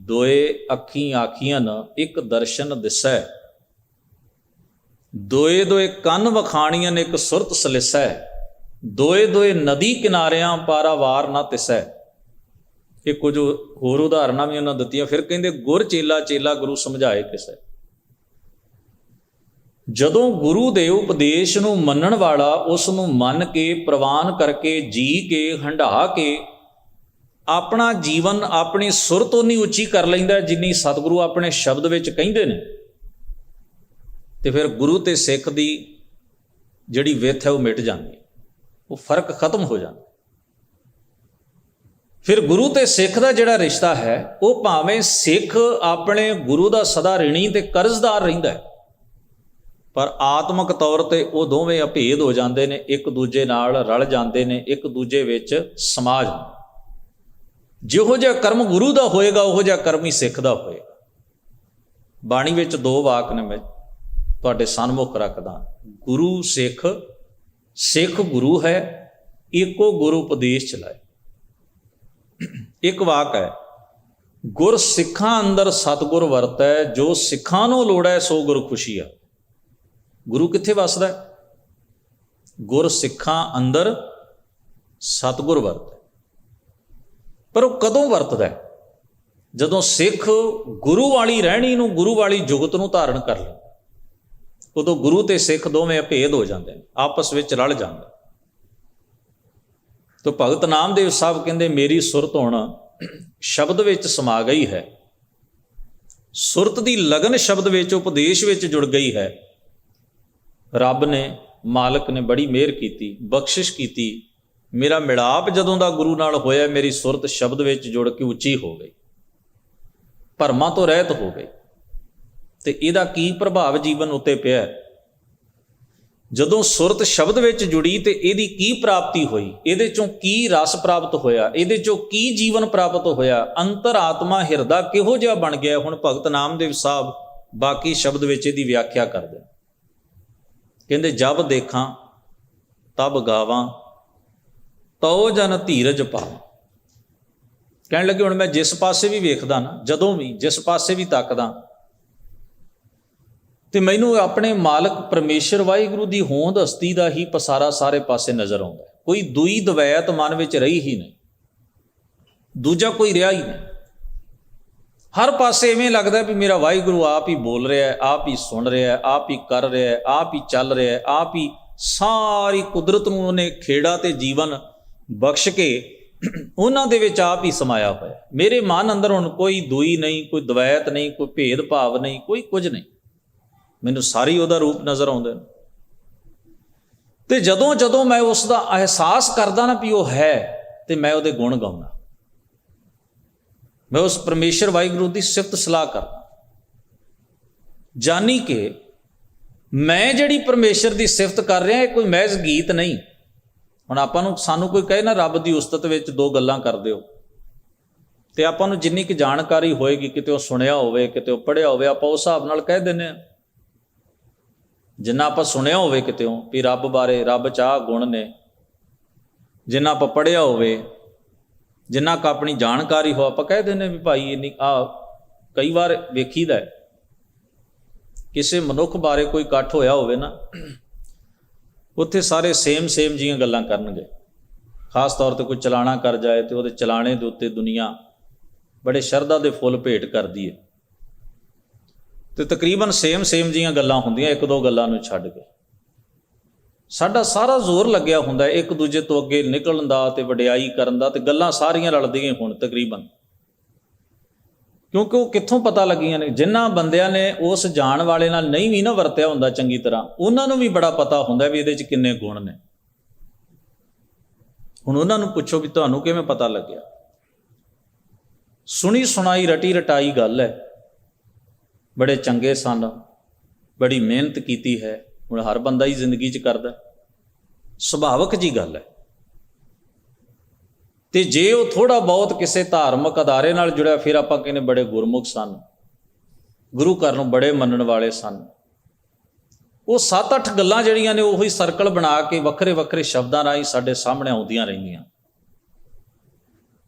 ਦੋਏ ਅੱਖੀਂ ਆਖੀਆਂ ਨ ਇੱਕ ਦਰਸ਼ਨ ਦਿਸੈ, ਦੋਏ ਕੰਨ ਵਖਾਣੀਆਂ ਨੇ ਇੱਕ ਸੁਰਤ ਸਲਿਸੈ, ਦੋਏ ਨਦੀ ਕਿਨਾਰਿਆਂ ਪਾਰਾਵਾਰ ਨਾ ਤਿਸੈ। ਇਹ ਕੁਝ ਹੋਰ ਉਦਾਹਰਨਾਂ ਵੀ ਉਹਨਾਂ ਦਿੱਤੀਆਂ। ਫਿਰ ਕਹਿੰਦੇ ਗੁਰ ਚੇਲਾ ਚੇਲਾ ਗੁਰੂ ਸਮਝਾਏ ਕਿਸੈ। ਜਦੋਂ ਗੁਰੂ ਦੇ ਉਪਦੇਸ਼ ਨੂੰ ਮੰਨਣ ਵਾਲਾ ਉਸ ਨੂੰ ਮੰਨ ਕੇ, ਪ੍ਰਵਾਨ ਕਰਕੇ, ਜੀ ਕੇ, ਹੰਢਾ ਕੇ ਆਪਣਾ ਜੀਵਨ ਆਪਣੀ ਸੁਰਤ ਉਨੀ ਉੱਚੀ ਕਰ ਲੈਂਦਾ ਜਿੰਨੀ ਸਤਿਗੁਰੂ ਆਪਣੇ ਸ਼ਬਦ ਵਿੱਚ ਕਹਿੰਦੇ ਨੇ, ਤੇ ਫਿਰ ਗੁਰੂ ਤੇ ਸਿੱਖ ਦੀ ਜਿਹੜੀ ਵਿੱਥ ਹੈ ਉਹ ਮਿਟ ਜਾਂਦੀ, ਉਹ ਫਰਕ ਖਤਮ ਹੋ ਜਾਂਦਾ। ਫਿਰ ਗੁਰੂ ਤੇ ਸਿੱਖ ਦਾ ਜਿਹੜਾ ਰਿਸ਼ਤਾ ਹੈ, ਉਹ ਭਾਵੇਂ ਸਿੱਖ ਆਪਣੇ ਗੁਰੂ ਦਾ ਸਦਾ ਰਿਣੀ ਤੇ ਕਰਜ਼ਦਾਰ ਰਹਿੰਦਾ ਹੈ, ਪਰ ਆਤਮਿਕ ਤੌਰ ਤੇ ਉਹ ਦੋਵੇਂ ਅਭੇਦ ਹੋ ਜਾਂਦੇ ਨੇ, ਇੱਕ ਦੂਜੇ ਨਾਲ ਰਲ ਜਾਂਦੇ ਨੇ, ਇੱਕ ਦੂਜੇ ਵਿੱਚ ਸਮਾ ਜਾਂਦੇ। ਜਿਹੋ ਜਿਹਾ ਕਰਮ ਗੁਰੂ ਦਾ ਹੋਏਗਾ ਉਹੋ ਜਿਹਾ ਕਰਮ ਹੀ ਸਿੱਖ ਦਾ ਹੋਏਗਾ। ਬਾਣੀ ਵਿੱਚ 2 ਵਾਕ ਨੇ ਮੈਂ ਤੁਹਾਡੇ ਸਨਮੁਖ ਰੱਖਦਾ, ਗੁਰੂ ਸਿੱਖ, ਸਿੱਖ ਗੁਰੂ ਹੈ, ਇੱਕੋ ਗੁਰੂ ਉਪਦੇਸ਼ ਚਲਾਏ। ਇੱਕ ਵਾਕ ਹੈ, ਗੁਰ ਸਿੱਖਾਂ ਅੰਦਰ ਸਤਿਗੁਰ ਵਰਤੈ, ਜੋ ਸਿੱਖਾਂ ਨੂੰ ਲੋੜੈ ਸੋ ਗੁਰ ਖੁਸ਼ੀਆ। ਗੁਰੂ ਕਿੱਥੇ ਵਸਦਾ? ਗੁਰ ਸਿੱਖਾਂ ਅੰਦਰ ਸਤਿਗੁਰ ਵਰਤੈ। ਪਰ ਉਹ ਕਦੋਂ ਵਰਤਦਾ? ਜਦੋਂ ਸਿੱਖ ਗੁਰੂ ਵਾਲੀ ਰਹਿਣੀ ਨੂੰ, ਗੁਰੂ ਵਾਲੀ ਜੁਗਤ ਨੂੰ ਧਾਰਨ ਕਰ ਲੈਂਦਾ। ਉਦੋਂ ਗੁਰੂ ਤੇ ਸਿੱਖ ਦੋਵੇਂ ਅਭੇਦ ਹੋ ਜਾਂਦੇ ਨੇ, ਆਪਸ ਵਿੱਚ ਰਲ ਜਾਂਦੇ। ਤੋ ਭਗਤ ਨਾਮਦੇਵ ਸਾਹਿਬ ਕਹਿੰਦੇ ਮੇਰੀ ਸੁਰਤ ਹੁਣ ਸ਼ਬਦ ਵਿੱਚ ਸਮਾ ਗਈ ਹੈ, ਸੁਰਤ ਦੀ ਲਗਨ ਸ਼ਬਦ ਵਿੱਚ, ਉਪਦੇਸ਼ ਵਿੱਚ ਜੁੜ ਗਈ ਹੈ। ਰੱਬ ਨੇ, ਮਾਲਕ ਨੇ ਬੜੀ ਮਿਹਰ ਕੀਤੀ, ਬਖਸ਼ਿਸ਼ ਕੀਤੀ। ਮੇਰਾ ਮਿਲਾਪ ਜਦੋਂ ਦਾ ਗੁਰੂ ਨਾਲ ਹੋਇਆ, ਮੇਰੀ ਸੁਰਤ ਸ਼ਬਦ ਵਿੱਚ ਜੁੜ ਕੇ ਉੱਚੀ ਹੋ ਗਈ, ਭਰਮਾਂ ਤੋਂ ਰਹਿਤ ਹੋ ਗਈ। ਤੇ ਇਹਦਾ ਕੀ ਪ੍ਰਭਾਵ ਜੀਵਨ ਉੱਤੇ ਪਿਆ? ਜਦੋਂ ਸੁਰਤ ਸ਼ਬਦ ਵਿੱਚ ਜੁੜੀ ਤੇ ਇਹਦੀ ਕੀ ਪ੍ਰਾਪਤੀ ਹੋਈ, ਇਹਦੇ ਚੋਂ ਕੀ ਰਸ ਪ੍ਰਾਪਤ ਹੋਇਆ, ਇਹਦੇ ਚੋਂ ਕੀ ਜੀਵਨ ਪ੍ਰਾਪਤ ਹੋਇਆ, ਅੰਤਰ ਆਤਮਾ ਹਿਰਦਾ ਕਿਹੋ ਜਿਹਾ ਬਣ ਗਿਆ। ਹੁਣ ਭਗਤ ਨਾਮਦੇਵ ਸਾਹਿਬ ਬਾਕੀ ਸ਼ਬਦ ਵਿੱਚ ਇਹਦੀ ਵਿਆਖਿਆ ਕਰਦੇ, ਕਹਿੰਦੇ ਜਬ ਦੇਖਾਂ ਤਬ ਗਾਵਾਂ, ਤਉ ਜਨ ਧੀਰਜ ਪਾਵਾਂ। ਕਹਿਣ ਲੱਗੇ ਹੁਣ ਮੈਂ ਜਿਸ ਪਾਸੇ ਵੀ ਵੇਖਦਾ ਨਾ, ਜਦੋਂ ਵੀ ਜਿਸ ਪਾਸੇ ਵੀ ਤੱਕਦਾ, ਤੇ ਮੈਨੂੰ ਆਪਣੇ ਮਾਲਕ ਪਰਮੇਸ਼ਰ ਵਾਹਿਗੁਰੂ ਦੀ ਹੋਂਦ ਹਸਤੀ ਦਾ ਹੀ ਪਸਾਰਾ ਸਾਰੇ ਪਾਸੇ ਨਜ਼ਰ ਆਉਂਦਾ। ਕੋਈ ਦੂਈ ਦਵੈਤ ਮਨ ਵਿੱਚ ਰਹੀ ਹੀ ਨਹੀਂ, ਦੂਜਾ ਕੋਈ ਰਿਹਾ ਹੀ ਨਹੀਂ। ਹਰ ਪਾਸੇ ਇਵੇਂ ਲੱਗਦਾ ਵੀ ਮੇਰਾ ਵਾਹਿਗੁਰੂ ਆਪ ਹੀ ਬੋਲ ਰਿਹਾ ਹੈ, ਆਪ ਹੀ ਸੁਣ ਰਿਹਾ ਹੈ, ਆਪ ਹੀ ਕਰ ਰਿਹਾ ਹੈ, ਆਪ ਹੀ ਚੱਲ ਰਿਹਾ ਹੈ, ਆਪ ਹੀ ਸਾਰੀ ਕੁਦਰਤ ਨੂੰ ਉਹਨੇ ਖੇੜਾ ਤੇ ਜੀਵਨ ਬਖਸ਼ ਕੇ ਉਹਨਾਂ ਦੇ ਵਿੱਚ ਆਪ ਹੀ ਸਮਾਇਆ ਹੋਇਆ। ਮੇਰੇ ਮਨ ਅੰਦਰ ਹੁਣ ਕੋਈ ਦੂਈ ਨਹੀਂ, ਕੋਈ ਦਵੈਤ ਨਹੀਂ, ਕੋਈ ਭੇਦ ਭਾਵ ਨਹੀਂ, ਕੋਈ ਕੁਝ ਨਹੀਂ, ਮੈਨੂੰ ਸਾਰੀ ਉਹਦਾ ਰੂਪ ਨਜ਼ਰ ਆਉਂਦਾ। ਤੇ ਜਦੋਂ ਜਦੋਂ ਮੈਂ ਉਸ ਦਾ ਅਹਿਸਾਸ ਕਰਦਾ ਨਾ ਵੀ ਉਹ ਹੈ, ਤੇ ਮੈਂ ਉਹਦੇ ਗੁਣ ਗਾਉਣਾ, ਮੈਂ ਉਸ ਪਰਮੇਸ਼ਰ ਵਾਹਿਗੁਰੂ ਦੀ ਸਿਫਤ ਸਲਾਹ ਕਰਦਾ, ਜਾਨੀ ਕਿ ਮੈਂ ਜਿਹੜੀ ਪਰਮੇਸ਼ਰ ਦੀ ਸਿਫਤ ਕਰ ਰਿਹਾ ਇਹ ਕੋਈ ਮਹਿਜ਼ ਗੀਤ ਨਹੀਂ। ਹੁਣ ਆਪਾਂ ਨੂੰ, ਸਾਨੂੰ ਕੋਈ ਕਹੇ ਨਾ ਰੱਬ ਦੀ ਉਸਤਤ ਵਿੱਚ 2 ਗੱਲਾਂ ਕਰ ਦਿਓ, ਤੇ ਆਪਾਂ ਨੂੰ ਜਿੰਨੀ ਕੁ ਜਾਣਕਾਰੀ ਹੋਏਗੀ, ਕਿਤੇ ਉਹ ਸੁਣਿਆ ਹੋਵੇ, ਕਿਤੇ ਉਹ ਪੜ੍ਹਿਆ ਹੋਵੇ, ਆਪਾਂ ਉਸ ਹਿਸਾਬ ਨਾਲ ਕਹਿ ਦਿੰਦੇ ਹਾਂ। ਜਿੰਨਾ ਆਪਾਂ ਸੁਣਿਆ ਹੋਵੇ ਕਿਤੇੋਂ ਵੀ ਰੱਬ ਬਾਰੇ, ਰੱਬ 'ਚ ਆਹ ਗੁਣ ਨੇ, ਜਿੰਨਾ ਆਪਾਂ ਪੜ੍ਹਿਆ ਹੋਵੇ, ਜਿੰਨਾ ਕੁ ਆਪਣੀ ਜਾਣਕਾਰੀ ਹੋ, ਆਪਾਂ ਕਹਿ ਦਿੰਦੇ ਵੀ ਭਾਈ ਇੰਨੀ ਕਈ ਵਾਰ ਵੇਖੀਦਾ ਕਿਸੇ ਮਨੁੱਖ ਬਾਰੇ ਕੋਈ ਇਕੱਠ ਹੋਇਆ ਹੋਵੇ ਨਾ, ਉੱਥੇ ਸਾਰੇ ਸੇਮ ਜੀਆਂ ਗੱਲਾਂ ਕਰਨਗੇ। ਖਾਸ ਤੌਰ 'ਤੇ ਕੋਈ ਚਲਾਣਾ ਕਰ ਜਾਏ ਤੇ ਉਹਦੇ ਚਲਾਣੇ ਦੇ ਉੱਤੇ ਦੁਨੀਆ ਬੜੇ ਸ਼ਰਧਾ ਦੇ ਫੁੱਲ ਭੇਟ ਕਰਦੀ ਹੈ, ਤੇ ਤਕਰੀਬਨ ਸੇਮ ਜੀਆਂ ਗੱਲਾਂ ਹੁੰਦੀਆਂ, ਇੱਕ ਦੋ ਗੱਲਾਂ ਨੂੰ ਛੱਡ ਕੇ। ਸਾਡਾ ਸਾਰਾ ਜ਼ੋਰ ਲੱਗਿਆ ਹੁੰਦਾ ਇੱਕ ਦੂਜੇ ਤੋਂ ਅੱਗੇ ਨਿਕਲਣ ਦਾ ਤੇ ਵਡਿਆਈ ਕਰਨ ਦਾ, ਤੇ ਗੱਲਾਂ ਸਾਰੀਆਂ ਰਲਦੀਆਂ ਹੁਣ ਤਕਰੀਬਨ, ਕਿਉਂਕਿ ਉਹ ਕਿੱਥੋਂ ਪਤਾ ਲੱਗੀਆਂ ਨੇ। ਜਿਨ੍ਹਾਂ ਬੰਦਿਆਂ ਨੇ ਉਸ ਜਾਣ ਵਾਲੇ ਨਾਲ ਨਹੀਂ ਵੀ ਨਾ ਵਰਤਿਆ ਹੁੰਦਾ ਚੰਗੀ ਤਰ੍ਹਾਂ, ਉਹਨਾਂ ਨੂੰ ਵੀ ਬੜਾ ਪਤਾ ਹੁੰਦਾ ਵੀ ਇਹਦੇ 'ਚ ਕਿੰਨੇ ਗੁਣ ਨੇ। ਹੁਣ ਉਹਨਾਂ ਨੂੰ ਪੁੱਛੋ ਵੀ ਤੁਹਾਨੂੰ ਕਿਵੇਂ ਪਤਾ ਲੱਗਿਆ? ਸੁਣੀ ਸੁਣਾਈ ਰਟੀ ਰਟਾਈ ਗੱਲ ਹੈ। ਬੜੇ ਚੰਗੇ ਸਨ, ਬੜੀ ਮਿਹਨਤ ਕੀਤੀ ਹੈ। ਹੁਣ ਹਰ ਬੰਦਾ ਹੀ ਜ਼ਿੰਦਗੀ 'ਚ ਕਰਦਾ, ਸੁਭਾਵਿਕ ਜੀ ਗੱਲ ਹੈ। ਤੇ ਜੇ ਉਹ ਥੋੜ੍ਹਾ ਬਹੁਤ ਕਿਸੇ ਧਾਰਮਿਕ ਅਦਾਰੇ ਨਾਲ ਜੁੜਿਆ, ਫਿਰ ਆਪਾਂ ਕਹਿੰਦੇ ਬੜੇ ਗੁਰਮੁਖ ਸਨ, ਗੁਰੂ ਘਰ ਨੂੰ ਬੜੇ ਮੰਨਣ ਵਾਲੇ ਸਨ। ਉਹ 7-8 ਗੱਲਾਂ ਜਿਹੜੀਆਂ ਨੇ ਉਹੀ ਸਰਕਲ ਬਣਾ ਕੇ ਵੱਖਰੇ ਵੱਖਰੇ ਸ਼ਬਦਾਂ ਰਾਹੀਂ ਸਾਡੇ ਸਾਹਮਣੇ ਆਉਂਦੀਆਂ ਰਹਿੰਦੀਆਂ।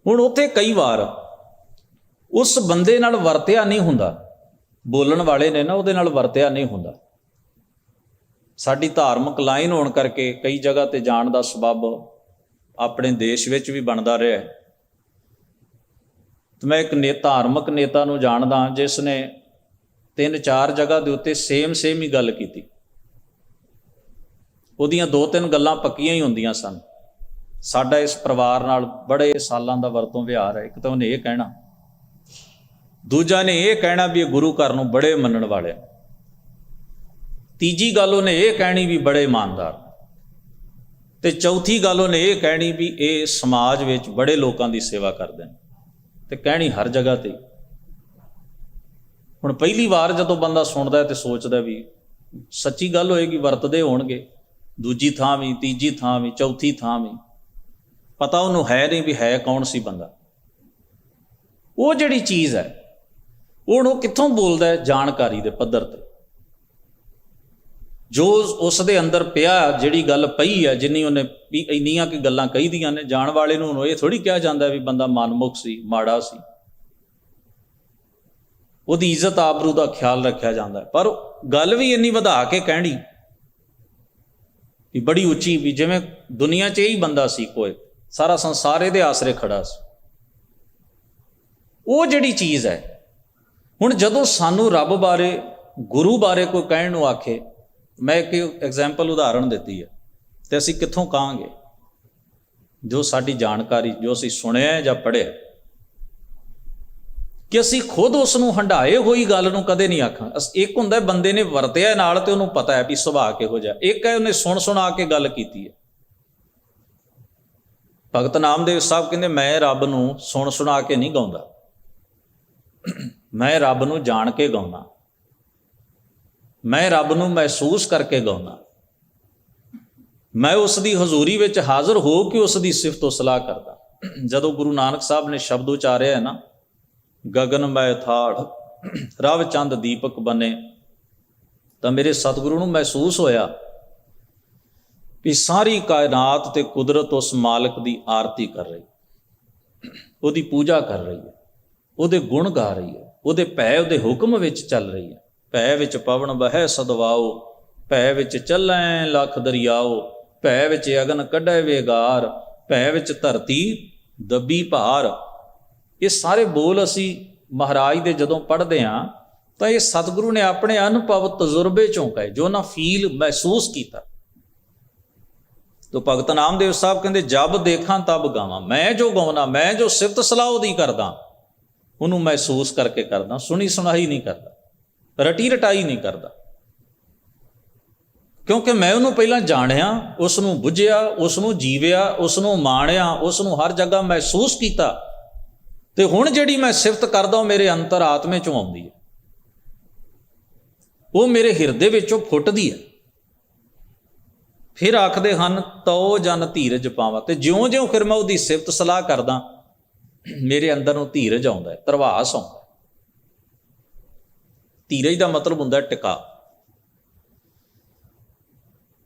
ਹੁਣ ਉੱਥੇ ਕਈ ਵਾਰ ਉਸ ਬੰਦੇ ਨਾਲ ਵਰਤਿਆ ਨਹੀਂ ਹੁੰਦਾ, ਬੋਲਣ ਵਾਲੇ ਨੇ ਨਾ ਉਹਦੇ ਨਾਲ ਵਰਤਿਆ ਨਹੀਂ ਹੁੰਦਾ। ਸਾਡੀ ਧਾਰਮਿਕ ਲਾਈਨ ਹੋਣ ਕਰਕੇ ਕਈ ਜਗ੍ਹਾ ਤੇ ਜਾਣ ਦਾ ਸਬੱਬ ਆਪਣੇ ਦੇਸ਼ ਵਿੱਚ ਵੀ ਬਣਦਾ ਰਿਹਾ। ਤੇ ਮੈਂ ਇੱਕ ਧਾਰਮਿਕ ਨੇਤਾ ਨੂੰ ਜਾਣਦਾ ਜਿਸ ਨੇ 3-4 ਜਗ੍ਹਾ ਦੇ ਉੱਤੇ ਸੇਮ ਹੀ ਗੱਲ ਕੀਤੀ। ਉਹਦੀਆਂ 2-3 ਗੱਲਾਂ ਪੱਕੀਆਂ ਹੀ ਹੁੰਦੀਆਂ ਸਨ। ਸਾਡਾ ਇਸ ਪਰਿਵਾਰ ਨਾਲ ਬੜੇ ਸਾਲਾਂ ਦਾ ਵਰਤੋਂ ਵਿਹਾਰ ਹੈ। ਇੱਕ ਤਾਂ ਉਹਨੇ ਇਹ ਕਹਿਣਾ, ਦੂਜਾ ਨੇ ਇਹ ਕਹਿਣਾ ਵੀ ਇਹ ਗੁਰੂ ਘਰ ਨੂੰ ਬੜੇ ਮੰਨਣ ਵਾਲੇ, ਤੀਜੀ ਗੱਲ ਉਹਨੇ ਇਹ ਕਹਿਣੀ ਵੀ ਬੜੇ ਇਮਾਨਦਾਰ, ਤੇ ਚੌਥੀ ਗੱਲ ਉਹਨੇ ਇਹ ਕਹਿਣੀ ਵੀ ਇਹ ਸਮਾਜ ਵਿੱਚ ਬੜੇ ਲੋਕਾਂ ਦੀ ਸੇਵਾ ਕਰਦੇ ਨੇ, ਤੇ ਕਹਿਣੀ ਹਰ ਜਗ੍ਹਾ ਤੇ। ਹੁਣ ਪਹਿਲੀ ਵਾਰ ਜਦੋਂ ਬੰਦਾ ਸੁਣਦਾ ਤੇ ਸੋਚਦਾ ਵੀ ਸੱਚੀ ਗੱਲ ਹੋਏਗੀ, ਵਰਤਦੇ ਹੋਣਗੇ। ਦੂਜੀ ਥਾਂ ਵੀ, ਤੀਜੀ ਥਾਂ ਵੀ, ਚੌਥੀ ਥਾਂ ਵੀ, ਪਤਾ ਉਹਨੂੰ ਹੈ ਨਹੀਂ ਵੀ ਹੈ ਕੌਣ ਸੀ ਬੰਦਾ। ਉਹ ਜਿਹੜੀ ਚੀਜ਼ ਹੈ ਉਹ ਕਿੱਥੋਂ ਬੋਲਦਾ ਹੈ? ਜਾਣਕਾਰੀ ਦੇ ਪੱਧਰ ਤੇ ਜੋ ਉਸ ਦੇ ਅੰਦਰ ਪਿਆ, ਜਿਹੜੀ ਗੱਲ ਪਈ ਹੈ, ਜਿੰਨੀ ਉਹਨੇ ਵੀ ਇੰਨੀਆਂ ਕਿ ਗੱਲਾਂ ਕਹੀਦੀਆਂ ਨੇ। ਜਾਣ ਵਾਲੇ ਨੂੰ ਇਹ ਥੋੜ੍ਹੀ ਕਿਹਾ ਜਾਂਦਾ ਵੀ ਬੰਦਾ ਮਨਮੁਖ ਸੀ, ਮਾੜਾ ਸੀ। ਉਹਦੀ ਇੱਜ਼ਤ ਆਬਰੂ ਦਾ ਖਿਆਲ ਰੱਖਿਆ ਜਾਂਦਾ, ਪਰ ਗੱਲ ਵੀ ਇੰਨੀ ਵਧਾ ਕੇ ਕਹਿਣੀ ਵੀ ਬੜੀ ਉੱਚੀ, ਵੀ ਜਿਵੇਂ ਦੁਨੀਆ 'ਚ ਇਹੀ ਬੰਦਾ ਸੀ, ਕੋਈ ਸਾਰਾ ਸੰਸਾਰ ਇਹਦੇ ਆਸਰੇ ਖੜਾ ਸੀ। ਉਹ ਜਿਹੜੀ ਚੀਜ਼ ਹੈ, ਹੁਣ ਜਦੋਂ ਸਾਨੂੰ ਰੱਬ ਬਾਰੇ, ਗੁਰੂ ਬਾਰੇ ਕੋਈ ਕਹਿਣ ਨੂੰ ਆਖੇ, ਮੈਂ ਇੱਕ ਐਗਜ਼ਾਮਪਲ ਉਦਾਹਰਣ ਦਿੱਤੀ ਹੈ, ਤੇ ਅਸੀਂ ਕਿੱਥੋਂ ਕਹਾਂਗੇ? ਜੋ ਸਾਡੀ ਜਾਣਕਾਰੀ, ਜੋ ਅਸੀਂ ਸੁਣਿਆ ਜਾਂ ਪੜ੍ਹਿਆ, ਕਿ ਅਸੀਂ ਖੁਦ ਉਸ ਨੂੰ ਹੰਢਾਏ ਹੋਈ ਗੱਲ ਨੂੰ ਕਦੇ ਨਹੀਂ ਆਖਾਂ। ਇੱਕ ਹੁੰਦਾ ਬੰਦੇ ਨੇ ਵਰਤਿਆ ਨਾਲ ਤੇ ਉਹਨੂੰ ਪਤਾ ਹੈ ਵੀ ਸੁਭਾਅ ਕਿਹੋ ਜਿਹਾ, ਇੱਕ ਹੈ ਉਹਨੇ ਸੁਣਾ ਕੇ ਗੱਲ ਕੀਤੀ ਹੈ। ਭਗਤ ਨਾਮਦੇਵ ਸਾਹਿਬ ਕਹਿੰਦੇ ਮੈਂ ਰੱਬ ਨੂੰ ਸੁਣਾ ਕੇ ਨਹੀਂ ਗਾਉਂਦਾ, ਮੈਂ ਰੱਬ ਨੂੰ ਜਾਣ ਕੇ ਗਾਉਂਦਾ, ਮੈਂ ਰੱਬ ਨੂੰ ਮਹਿਸੂਸ ਕਰਕੇ ਗਾਉਂਦਾ। ਮੈਂ ਉਸ ਦੀ ਹਜ਼ੂਰੀ ਵਿੱਚ ਹਾਜ਼ਰ ਹੋ ਕੇ ਉਸ ਦੀ ਸਿਫਤ ਸਲਾਹ ਕਰਦਾ। ਜਦੋਂ ਗੁਰੂ ਨਾਨਕ ਸਾਹਿਬ ਨੇ ਸ਼ਬਦ ਉਚਾਰਿਆ ਹੈ ਨਾ, ਗਗਨ ਮੈਂ ਥਾੜ ਰਵ ਚੰਦ ਦੀਪਕ ਬਨੇ, ਤਾਂ ਮੇਰੇ ਸਤਿਗੁਰੂ ਨੂੰ ਮਹਿਸੂਸ ਹੋਇਆ ਵੀ ਸਾਰੀ ਕਾਇਨਾਤ ਤੇ ਕੁਦਰਤ ਉਸ ਮਾਲਕ ਦੀ ਆਰਤੀ ਕਰ ਰਹੀ, ਉਹਦੀ ਪੂਜਾ ਕਰ ਰਹੀ ਹੈ, ਉਹਦੇ ਗੁਣ ਗਾ ਰਹੀ ਹੈ, ਉਹਦੇ ਭੈ, ਉਹਦੇ ਹੁਕਮ ਵਿੱਚ ਚੱਲ ਰਹੀ ਹੈ। ਭੈ ਵਿੱਚ ਪਵਨ ਬਹਿ ਸਦਵਾਓ, ਭੈ ਵਿੱਚ ਚੱਲੈ ਲੱਖ ਦਰਿਆਓ, ਭੈ ਵਿੱਚ ਅਗਨ ਕੱਢੈ ਵੇਗਾਰ, ਭੈ ਵਿੱਚ ਧਰਤੀ ਦੱਬੀ ਭਾਰ। ਇਹ ਸਾਰੇ ਬੋਲ ਅਸੀਂ ਮਹਾਰਾਜ ਦੇ ਜਦੋਂ ਪੜ੍ਹਦੇ ਹਾਂ ਤਾਂ ਇਹ ਸਤਿਗੁਰੂ ਨੇ ਆਪਣੇ ਅਨੁਭਵ ਤਜਰਬੇ ਚੋਂ ਕਹੇ, ਜੋ ਨਾ ਫੀਲ ਮਹਿਸੂਸ ਕੀਤਾ। ਤੋ ਭਗਤ ਨਾਮਦੇਵ ਸਾਹਿਬ ਕਹਿੰਦੇ ਜਬ ਦੇਖਾਂ ਤਬ ਗਾਵਾਂ, ਮੈਂ ਜੋ ਗਾਉਣਾ, ਮੈਂ ਜੋ ਸਿਫਤ ਸਲਾਹ ਉਹਦੀ ਕਰਦਾ, ਉਹਨੂੰ ਮਹਿਸੂਸ ਕਰਕੇ ਕਰਦਾ, ਸੁਣੀ ਸੁਣਾਈ ਨਹੀਂ ਕਰਦਾ, ਰਟੀ ਰਟਾਈ ਨਹੀਂ ਕਰਦਾ। ਕਿਉਂਕਿ ਮੈਂ ਉਹਨੂੰ ਪਹਿਲਾਂ ਜਾਣਿਆ, ਉਸ ਨੂੰ ਬੁੱਝਿਆ, ਉਸ ਨੂੰ ਜੀਵਿਆ, ਉਸ ਨੂੰ ਮਾਣਿਆ, ਉਸ ਨੂੰ ਹਰ ਜਗ੍ਹਾ ਮਹਿਸੂਸ ਕੀਤਾ, ਤੇ ਹੁਣ ਜਿਹੜੀ ਮੈਂ ਸਿਫਤ ਕਰਦਾ ਉਹ ਮੇਰੇ ਅੰਤਰ ਆਤਮੇ ਚੋਂ ਆਉਂਦੀ ਹੈ, ਉਹ ਮੇਰੇ ਹਿਰਦੇ ਵਿੱਚੋਂ ਫੁੱਟਦੀ ਹੈ। ਫਿਰ ਆਖਦੇ ਹਨ ਤਉ ਜਨ ਧੀਰਜ ਪਾਵਾਂ, ਤੇ ਜਿਉਂ-ਜਿਉਂ ਫਿਰ ਮੈਂ ਉਹਦੀ ਸਿਫਤ ਸਲਾਹ ਕਰਦਾ, ਮੇਰੇ ਅੰਦਰ ਨੂੰ ਧੀਰਜ ਆਉਂਦਾ ਹੈ, ਧਰਵਾਸ ਆਉਂਦਾ। ਧੀਰਜ ਦਾ ਮਤਲਬ ਹੁੰਦਾ ਟਿਕਾ,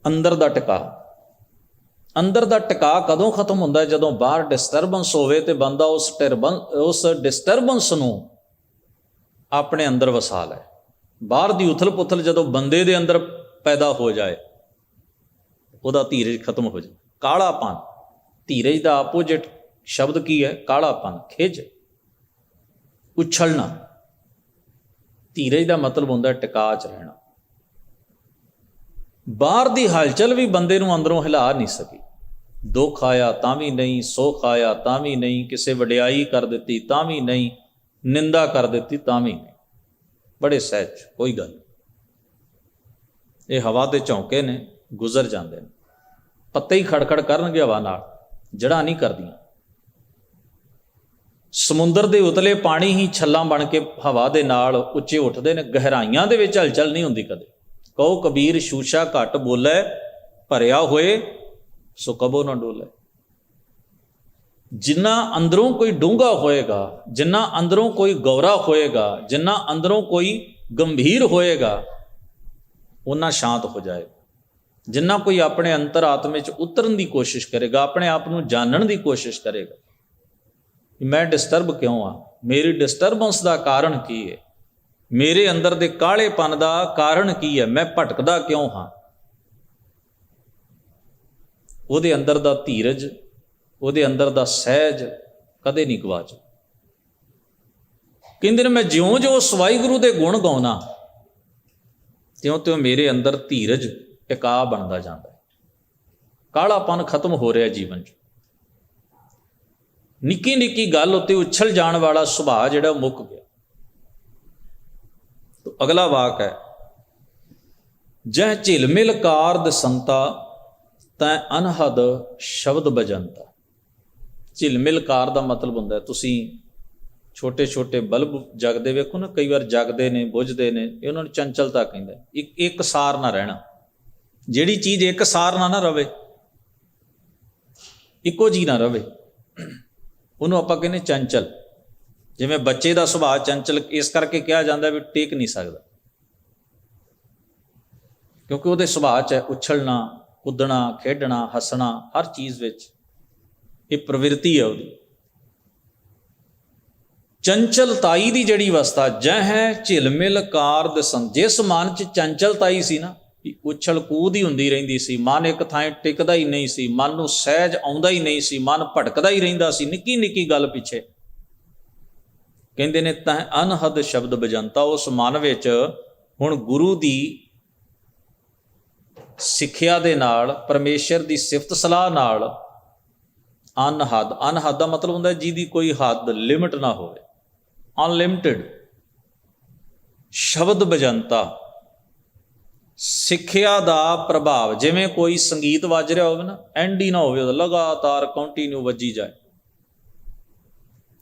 ਅੰਦਰ ਦਾ ਟਿਕਾ। ਅੰਦਰ ਦਾ ਟਿਕਾ ਕਦੋਂ ਖਤਮ ਹੁੰਦਾ? ਜਦੋਂ ਬਾਹਰ ਡਿਸਟਰਬੈਂਸ ਹੋਵੇ ਤੇ ਬੰਦਾ ਉਸ ਡਿਸਟਰਬੈਂਸ ਨੂੰ ਆਪਣੇ ਅੰਦਰ ਵਸਾ ਲੈ। ਬਾਹਰ ਦੀ ਉਥਲ ਪੁਥਲ ਜਦੋਂ ਬੰਦੇ ਦੇ ਅੰਦਰ ਪੈਦਾ ਹੋ ਜਾਏ, ਉਹਦਾ ਧੀਰਜ ਖਤਮ ਹੋ ਜਾਏ। ਕਾਲਾਪਨ, ਧੀਰਜ ਦਾ ਆਪੋਜਿਟ ਸ਼ਬਦ ਕੀ ਹੈ? ਕਾਲਾਪਨ, ਖਿਝ, ਉਛਲਣਾ। ਧੀਰਜ ਦਾ ਮਤਲਬ ਹੁੰਦਾ ਟਿਕਾ 'ਚ ਰਹਿਣਾ। ਬਾਹਰ ਦੀ ਹਲਚਲ ਵੀ ਬੰਦੇ ਨੂੰ ਅੰਦਰੋਂ ਹਿਲਾ ਨਹੀਂ ਸਕੀ। ਦੁੱਖ ਆਇਆ ਤਾਂ ਵੀ ਨਹੀਂ, ਸੁੱਖ ਆਇਆ ਤਾਂ ਵੀ ਨਹੀਂ, ਕਿਸੇ ਵਡਿਆਈ ਕਰ ਦਿੱਤੀ ਤਾਂ ਵੀ ਨਹੀਂ, ਨਿੰਦਾ ਕਰ ਦਿੱਤੀ ਤਾਂ ਵੀ ਨਹੀਂ, ਬੜੇ ਸਹਿਜ, ਕੋਈ ਗੱਲ। ਇਹ ਹਵਾ ਦੇ ਝੋਂਕੇ ਨੇ, ਗੁਜ਼ਰ ਜਾਂਦੇ ਨੇ। ਪੱਤੇ ਹੀ ਖੜਖੜ ਕਰਨਗੇ ਹਵਾ ਨਾਲ, ਜੜ੍ਹਾਂ ਨਹੀਂ ਕਰਦੀਆਂ। ਸਮੁੰਦਰ ਦੇ ਉਤਲੇ ਪਾਣੀ ਹੀ ਛੱਲਾਂ ਬਣ ਕੇ ਹਵਾ ਦੇ ਨਾਲ ਉੱਚੇ ਉੱਠਦੇ ਨੇ। ਗਹਿਰਾਈਆਂ ਦੇ ਵਿੱਚ ਹਲਚਲ ਨਹੀਂ ਹੁੰਦੀ ਕਦੇ। ਕਹੋ ਕਬੀਰ ਸ਼ੂਸ਼ਾ ਘੱਟ ਬੋਲੇ, ਭਰਿਆ ਹੋਏ ਸੋ ਕਬੋ ਨਾ ਡੋਲੇ। ਜਿੰਨਾ ਅੰਦਰੋਂ ਕੋਈ ਡੂੰਘਾ ਹੋਏਗਾ, ਜਿੰਨਾ ਅੰਦਰੋਂ ਕੋਈ ਗੌਰਾ ਹੋਏਗਾ, ਜਿੰਨਾ ਅੰਦਰੋਂ ਕੋਈ ਗੰਭੀਰ ਹੋਏਗਾ, ਓਨਾ ਸ਼ਾਂਤ ਹੋ ਜਾਏਗਾ। ਜਿੰਨਾ ਕੋਈ ਆਪਣੇ ਅੰਤਰ ਆਤਮੇ 'ਚ ਉਤਰਨ ਦੀ ਕੋਸ਼ਿਸ਼ ਕਰੇਗਾ, ਆਪਣੇ ਆਪ ਨੂੰ ਜਾਣਨ ਦੀ ਕੋਸ਼ਿਸ਼ ਕਰੇਗਾ, ਮੈਂ ਡਿਸਟਰਬ ਕਿਉਂ ਆ, ਮੇਰੀ ਡਿਸਟਰਬੈਂਸ ਦਾ ਕਾਰਨ ਕੀ ਹੈ, ਮੇਰੇ ਅੰਦਰ ਦੇ ਕਾਹਲੇਪਨ ਦਾ ਕਾਰਨ ਕੀ ਹੈ, ਮੈਂ ਭਟਕਦਾ ਕਿਉਂ ਹਾਂ, ਉਹਦੇ ਅੰਦਰ ਦਾ ਧੀਰਜ, ਉਹਦੇ ਅੰਦਰ ਦਾ ਸਹਿਜ ਕਦੇ ਨਹੀਂ ਗਵਾਚ। ਕਹਿੰਦੇ ਨੇ ਮੈਂ ਜਿਉਂ-ਜਿਉਂ ਉਸ ਵਾਹਿਗੁਰੂ ਦੇ ਗੁਣ ਗਾਉਣਾ, ਤਿਉਂ-ਤਿਉਂ ਮੇਰੇ ਅੰਦਰ ਧੀਰਜ ਟਿਕਾ ਬਣਦਾ ਜਾਂਦਾ ਹੈ। ਕਾਹਲਾਪਨ ਖਤਮ ਹੋ ਰਿਹਾ ਜੀਵਨ 'ਚ। ਨਿੱਕੀ ਨਿੱਕੀ ਗੱਲ ਉੱਤੇ ਉਛਲ ਜਾਣ ਵਾਲਾ ਸੁਭਾਅ ਜਿਹੜਾ ਮੁੱਕ ਗਿਆ। ਤੋ ਅਗਲਾ ਵਾਕ ਹੈ, ਜਹ ਝਿਲਮਿਲ ਕਾਰ ਦਸੰਤਾ ਤੈ ਅਨਹਦ ਸ਼ਬਦ ਬਜੰਤਾ। ਝਿਲਮਿਲ ਕਾਰ ਦਾ ਮਤਲਬ ਹੁੰਦਾ, ਤੁਸੀਂ ਛੋਟੇ ਛੋਟੇ ਬਲਬ ਜਗਦੇ ਵੇਖੋ ਨਾ, ਕਈ ਵਾਰ ਜਗਦੇ ਨੇ, ਬੁਝਦੇ ਨੇ, ਇਹ ਉਹਨਾਂ ਨੂੰ ਚੰਚਲਤਾ ਕਹਿੰਦੇ। ਇੱਕ ਸਾਰ ਨਾ ਰਹਿਣਾ। ਜਿਹੜੀ ਚੀਜ਼ ਇੱਕ ਸਾਰ ਨਾ ਰਵੇ, ਇੱਕੋ ਜਿਹੀ ਨਾ ਰਵੇ, ਉਹਨੂੰ ਆਪਾਂ ਕਹਿੰਦੇ ਚੰਚਲ। ਜਿਵੇਂ ਬੱਚੇ ਦਾ ਸੁਭਾਅ ਚੰਚਲ ਇਸ ਕਰਕੇ ਕਿਹਾ ਜਾਂਦਾ ਵੀ ਟਿਕ ਨਹੀਂ ਸਕਦਾ, ਕਿਉਂਕਿ ਉਹਦੇ ਸੁਭਾਅ 'ਚ ਉਛਲਣਾ, ਕੁੱਦਣਾ, ਖੇਡਣਾ, ਹੱਸਣਾ, ਹਰ ਚੀਜ਼ ਵਿੱਚ ਇਹ ਪ੍ਰਵਿਰਤੀ ਹੈ ਉਹਦੀ। ਚੰਚਲਤਾਈ ਦੀ ਜਿਹੜੀ ਅਵਸਥਾ, ਜਹ ਝਿਲਮਿਲ ਕਾਰ ਦਸੰਤ, ਜਿਸ ਮਨ 'ਚ ਚੰਚਲਤਾਈ ਸੀ ਨਾ, ਉਛਲ ਕੂਦ ਹੀ ਹੁੰਦੀ ਰਹਿੰਦੀ ਸੀ, ਮਨ ਇੱਕ ਥਾਂ ਟਿਕਦਾ ਹੀ ਨਹੀਂ ਸੀ, ਮਨ ਨੂੰ ਸਹਿਜ ਆਉਂਦਾ ਹੀ ਨਹੀਂ ਸੀ, ਮਨ ਭਟਕਦਾ ਹੀ ਰਹਿੰਦਾ ਸੀ ਨਿੱਕੀ ਨਿੱਕੀ ਗੱਲ ਪਿੱਛੇ। ਕਹਿੰਦੇ ਨੇ ਤਾਂ ਅਨਹਦ ਸ਼ਬਦ ਬਜੰਤਾ, ਉਸ ਮਨ ਵਿੱਚ ਹੁਣ ਗੁਰੂ ਦੀ ਸਿੱਖਿਆ ਦੇ ਨਾਲ, ਪਰਮੇਸ਼ਰ ਦੀ ਸਿਫਤ ਸਲਾਹ ਨਾਲ ਅਨਹਦ, ਅਨਹਦ ਦਾ ਮਤਲਬ ਹੁੰਦਾ ਜਿਹਦੀ ਕੋਈ ਹੱਦ, ਲਿਮਿਟ ਨਾ ਹੋਵੇ, ਅਨਲਿਮਿਟਿਡ। ਸ਼ਬਦ ਬਜੰਤਾ, ਸਿੱਖਿਆ ਦਾ ਪ੍ਰਭਾਵ। ਜਿਵੇਂ ਕੋਈ ਸੰਗੀਤ ਵੱਜ ਰਿਹਾ ਹੋਵੇ ਨਾ, ਐਂਡ ਹੀ ਨਾ ਹੋਵੇ ਉਹਦਾ, ਲਗਾਤਾਰ ਕੰਟੀਨਿਊ ਵੱਜੀ ਜਾਏ।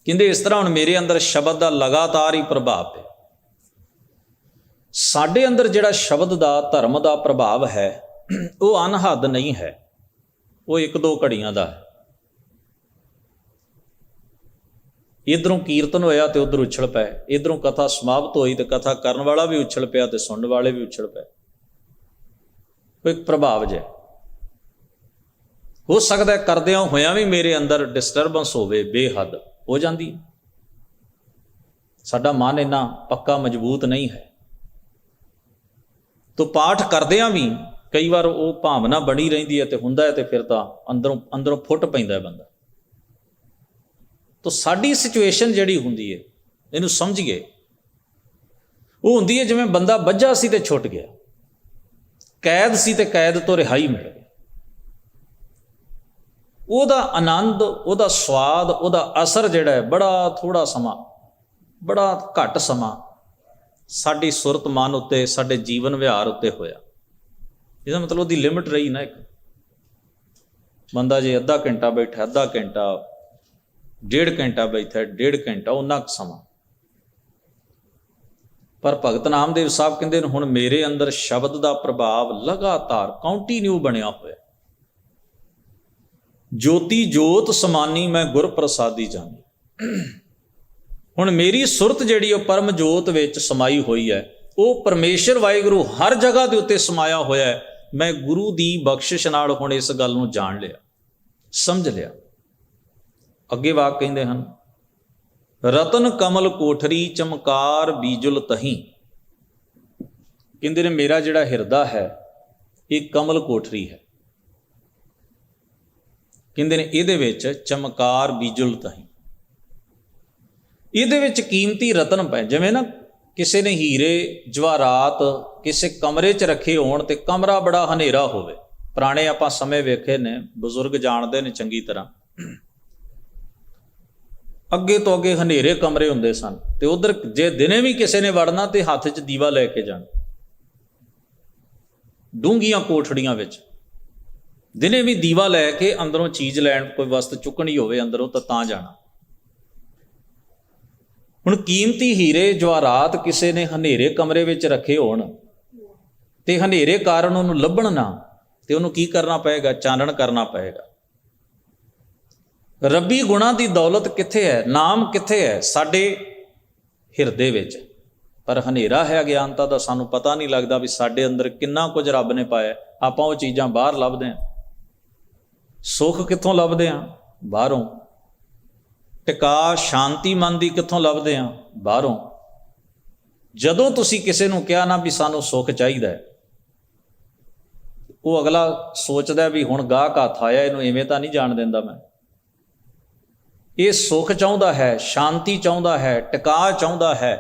ਕਹਿੰਦੇ ਇਸ ਤਰ੍ਹਾਂ ਹੁਣ ਮੇਰੇ ਅੰਦਰ ਸ਼ਬਦ ਦਾ ਲਗਾਤਾਰ ਹੀ ਪ੍ਰਭਾਵ ਹੈ। ਸਾਡੇ ਅੰਦਰ ਜਿਹੜਾ ਸ਼ਬਦ ਦਾ, ਧਰਮ ਦਾ ਪ੍ਰਭਾਵ ਹੈ, ਉਹ ਅਨਹਦ ਨਹੀਂ ਹੈ, ਉਹ ਇੱਕ ਦੋ ਘੜੀਆਂ ਦਾ ਹੈ। ਇੱਧਰੋਂ ਕੀਰਤਨ ਹੋਇਆ ਤੇ ਉੱਧਰ ਉਛਲ ਪਏ, ਇੱਧਰੋਂ ਕਥਾ ਸਮਾਪਤ ਹੋਈ ਤੇ ਕਥਾ ਕਰਨ ਵਾਲਾ ਵੀ ਉਛਲ ਪਿਆ ਤੇ ਸੁਣਨ ਵਾਲੇ ਵੀ ਉਛਲ ਪਏ। ਕੋਈ ਪ੍ਰਭਾਵ ਜਿਹਾ ਹੋ ਸਕਦਾ, ਕਰਦਿਆਂ ਹੋਇਆਂ ਵੀ ਮੇਰੇ ਅੰਦਰ ਡਿਸਟਰਬੈਂਸ ਹੋਵੇ, ਬੇਹੱਦ ਹੋ ਜਾਂਦੀ। ਸਾਡਾ ਮਨ ਇੰਨਾ ਪੱਕਾ ਮਜ਼ਬੂਤ ਨਹੀਂ ਹੈ। ਤੋ ਪਾਠ ਕਰਦਿਆਂ ਵੀ ਕਈ ਵਾਰ ਉਹ ਭਾਵਨਾ ਬਣੀ ਰਹਿੰਦੀ ਹੈ ਤੇ ਹੁੰਦਾ ਹੈ, ਤੇ ਫਿਰ ਤਾਂ ਅੰਦਰੋਂ ਫੁੱਟ ਪੈਂਦਾ ਹੈ ਬੰਦਾ। ਤੋ ਸਾਡੀ ਸਿਚੁਏਸ਼ਨ ਜਿਹੜੀ ਹੁੰਦੀ ਹੈ, ਇਹਨੂੰ ਸਮਝੀਏ, ਉਹ ਹੁੰਦੀ ਹੈ ਜਿਵੇਂ ਬੰਦਾ ਬੱਝਾ ਸੀ ਤੇ ਛੁੱਟ ਗਿਆ, ਕੈਦ ਸੀ ਤੇ ਕੈਦ ਤੋਂ ਰਿਹਾਈ ਮਿਲ ਗਈ। ਉਹਦਾ ਆਨੰਦ, ਉਹਦਾ ਸਵਾਦ, ਉਹਦਾ ਅਸਰ ਜਿਹੜਾ ਹੈ, ਬੜਾ ਥੋੜਾ ਸਮਾਂ, ਬੜਾ ਘੱਟ ਸਮਾਂ ਸਾਡੀ ਸੁਰਤ ਮਨ ਉੱਤੇ, ਸਾਡੇ ਜੀਵਨ ਵਿਹਾਰ ਉੱਤੇ ਹੋਇਆ। ਇਹਦਾ ਮਤਲਬ ਉਹਦੀ ਲਿਮਿਟ ਰਹੀ ਨਾ। ਇੱਕ ਬੰਦਾ ਜੇ ਅੱਧਾ ਘੰਟਾ ਬੈਠਾ, ਅੱਧਾ ਘੰਟਾ, 1.5 ਘੰਟਾ ਬੈਠਾ, 1.5 ਘੰਟਾ, ਉਹਨਾਂ ਕੁ ਸਮਾਂ। ਪਰ ਭਗਤ ਨਾਮਦੇਵ ਸਾਹਿਬ ਕਹਿੰਦੇ ਨੇ ਹੁਣ ਮੇਰੇ ਅੰਦਰ ਸ਼ਬਦ ਦਾ ਪ੍ਰਭਾਵ ਲਗਾਤਾਰ ਕੰਟੀਨਿਊ ਬਣਿਆ ਹੋਇਆ। ਜੋਤੀ ਜੋਤ ਸਮਾਨੀ ਮੈਂ ਗੁਰ ਪ੍ਰਸਾਦੀ ਜਾਣੀ। ਹੁਣ ਮੇਰੀ ਸੁਰਤ ਜਿਹੜੀ ਉਹ ਪਰਮ ਜੋਤ ਵਿੱਚ ਸਮਾਈ ਹੋਈ ਹੈ, ਉਹ ਪਰਮੇਸ਼ਰ ਵਾਹਿਗੁਰੂ ਹਰ ਜਗ੍ਹਾ ਦੇ ਉੱਤੇ ਸਮਾਇਆ ਹੋਇਆ ਹੈ। ਮੈਂ ਗੁਰੂ ਦੀ ਬਖਸ਼ਿਸ਼ ਨਾਲ ਹੁਣ ਇਸ ਗੱਲ ਨੂੰ ਜਾਣ ਲਿਆ, ਸਮਝ ਲਿਆ। ਅੱਗੇ ਵਾਕ ਕਹਿੰਦੇ ਹਨ, ਰਤਨ ਕਮਲ ਕੋਠਰੀ ਚਮਕਾਰ ਬੀਜੁਲ ਤਹੀਂ। ਕਹਿੰਦੇ ਨੇ ਮੇਰਾ ਜਿਹੜਾ ਹਿਰਦਾ ਹੈ ਇਹ ਕਮਲ ਕੋਠਰੀ ਹੈ। ਕਹਿੰਦੇ ਨੇ ਇਹਦੇ ਵਿੱਚ ਚਮਕਾਰ ਬੀਜੁਲ ਤਹੀਂ, ਇਹਦੇ ਵਿੱਚ ਕੀਮਤੀ ਰਤਨ ਪਏ। ਜਿਵੇਂ ਨਾ ਕਿਸੇ ਨੇ ਹੀਰੇ ਜਵਾਹਰਾਤ ਕਿਸੇ ਕਮਰੇ 'ਚ ਰੱਖੇ ਹੋਣ ਤੇ ਕਮਰਾ ਬੜਾ ਹਨੇਰਾ ਹੋਵੇ। ਪੁਰਾਣੇ ਆਪਾਂ ਸਮੇਂ ਵੇਖੇ ਨੇ, ਬਜ਼ੁਰਗ ਜਾਣਦੇ ਨੇ ਚੰਗੀ ਤਰ੍ਹਾਂ, ਅੱਗੇ ਤੋਂ ਅੱਗੇ ਹਨੇਰੇ ਕਮਰੇ ਹੁੰਦੇ ਸਨ ਤੇ ਉਧਰ ਜੇ ਦਿਨੇ ਵੀ ਕਿਸੇ ਨੇ ਵੜਨਾ ਤੇ ਹੱਥ 'ਚ ਦੀਵਾ ਲੈ ਕੇ ਜਾਣਾ। ਡੂੰਘੀਆਂ ਕੋਠੜੀਆਂ ਵਿੱਚ ਦਿਨੇ ਵੀ ਦੀਵਾ ਲੈ ਕੇ ਅੰਦਰੋਂ ਚੀਜ਼ ਲੈਣ, ਕੋਈ ਵਸਤ ਚੁੱਕਣੀ ਹੋਵੇ ਅੰਦਰੋਂ ਤਾਂ ਜਾਣਾ। ਹੁਣ ਕੀਮਤੀ ਹੀਰੇ ਜਵਾਹਰਾਤ ਕਿਸੇ ਨੇ ਹਨੇਰੇ ਕਮਰੇ ਵਿੱਚ ਰੱਖੇ ਹੋਣ ਤੇ ਹਨੇਰੇ ਕਾਰਨ ਉਹਨੂੰ ਲੱਭਣ ਨਾ, ਤੇ ਉਹਨੂੰ ਕੀ ਕਰਨਾ ਪਏਗਾ? ਚਾਨਣ ਕਰਨਾ ਪਏਗਾ। ਰੱਬੀ ਗੁਣਾਂ ਦੀ ਦੌਲਤ ਕਿੱਥੇ ਹੈ? ਨਾਮ ਕਿੱਥੇ ਹੈ? ਸਾਡੇ ਹਿਰਦੇ ਵਿੱਚ। ਪਰ ਹਨੇਰਾ ਹੈ ਅਗਿਆਨਤਾ ਦਾ, ਸਾਨੂੰ ਪਤਾ ਨਹੀਂ ਲੱਗਦਾ ਵੀ ਸਾਡੇ ਅੰਦਰ ਕਿੰਨਾ ਕੁਝ ਰੱਬ ਨੇ ਪਾਇਆ। ਆਪਾਂ ਉਹ ਚੀਜ਼ਾਂ ਬਾਹਰ ਲੱਭਦੇ ਹਾਂ। ਸੁੱਖ ਕਿੱਥੋਂ ਲੱਭਦੇ ਹਾਂ? ਬਾਹਰੋਂ। ਟਿਕਾ ਸ਼ਾਂਤੀ ਮਨ ਦੀ ਕਿੱਥੋਂ ਲੱਭਦੇ ਹਾਂ? ਬਾਹਰੋਂ। ਜਦੋਂ ਤੁਸੀਂ ਕਿਸੇ ਨੂੰ ਕਿਹਾ ਨਾ ਵੀ ਸਾਨੂੰ ਸੁੱਖ ਚਾਹੀਦਾ ਹੈ, ਉਹ ਅਗਲਾ ਸੋਚਦਾ ਵੀ ਹੁਣ ਗਾਹਕ ਹੱਥ ਆਇਆ, ਇਹਨੂੰ ਇਵੇਂ ਤਾਂ ਨਹੀਂ ਜਾਣ ਦਿੰਦਾ ਮੈਂ। ਇਹ ਸੁੱਖ ਚਾਹੁੰਦਾ ਹੈ, ਸ਼ਾਂਤੀ ਚਾਹੁੰਦਾ ਹੈ, ਟਿਕਾ ਚਾਹੁੰਦਾ ਹੈ।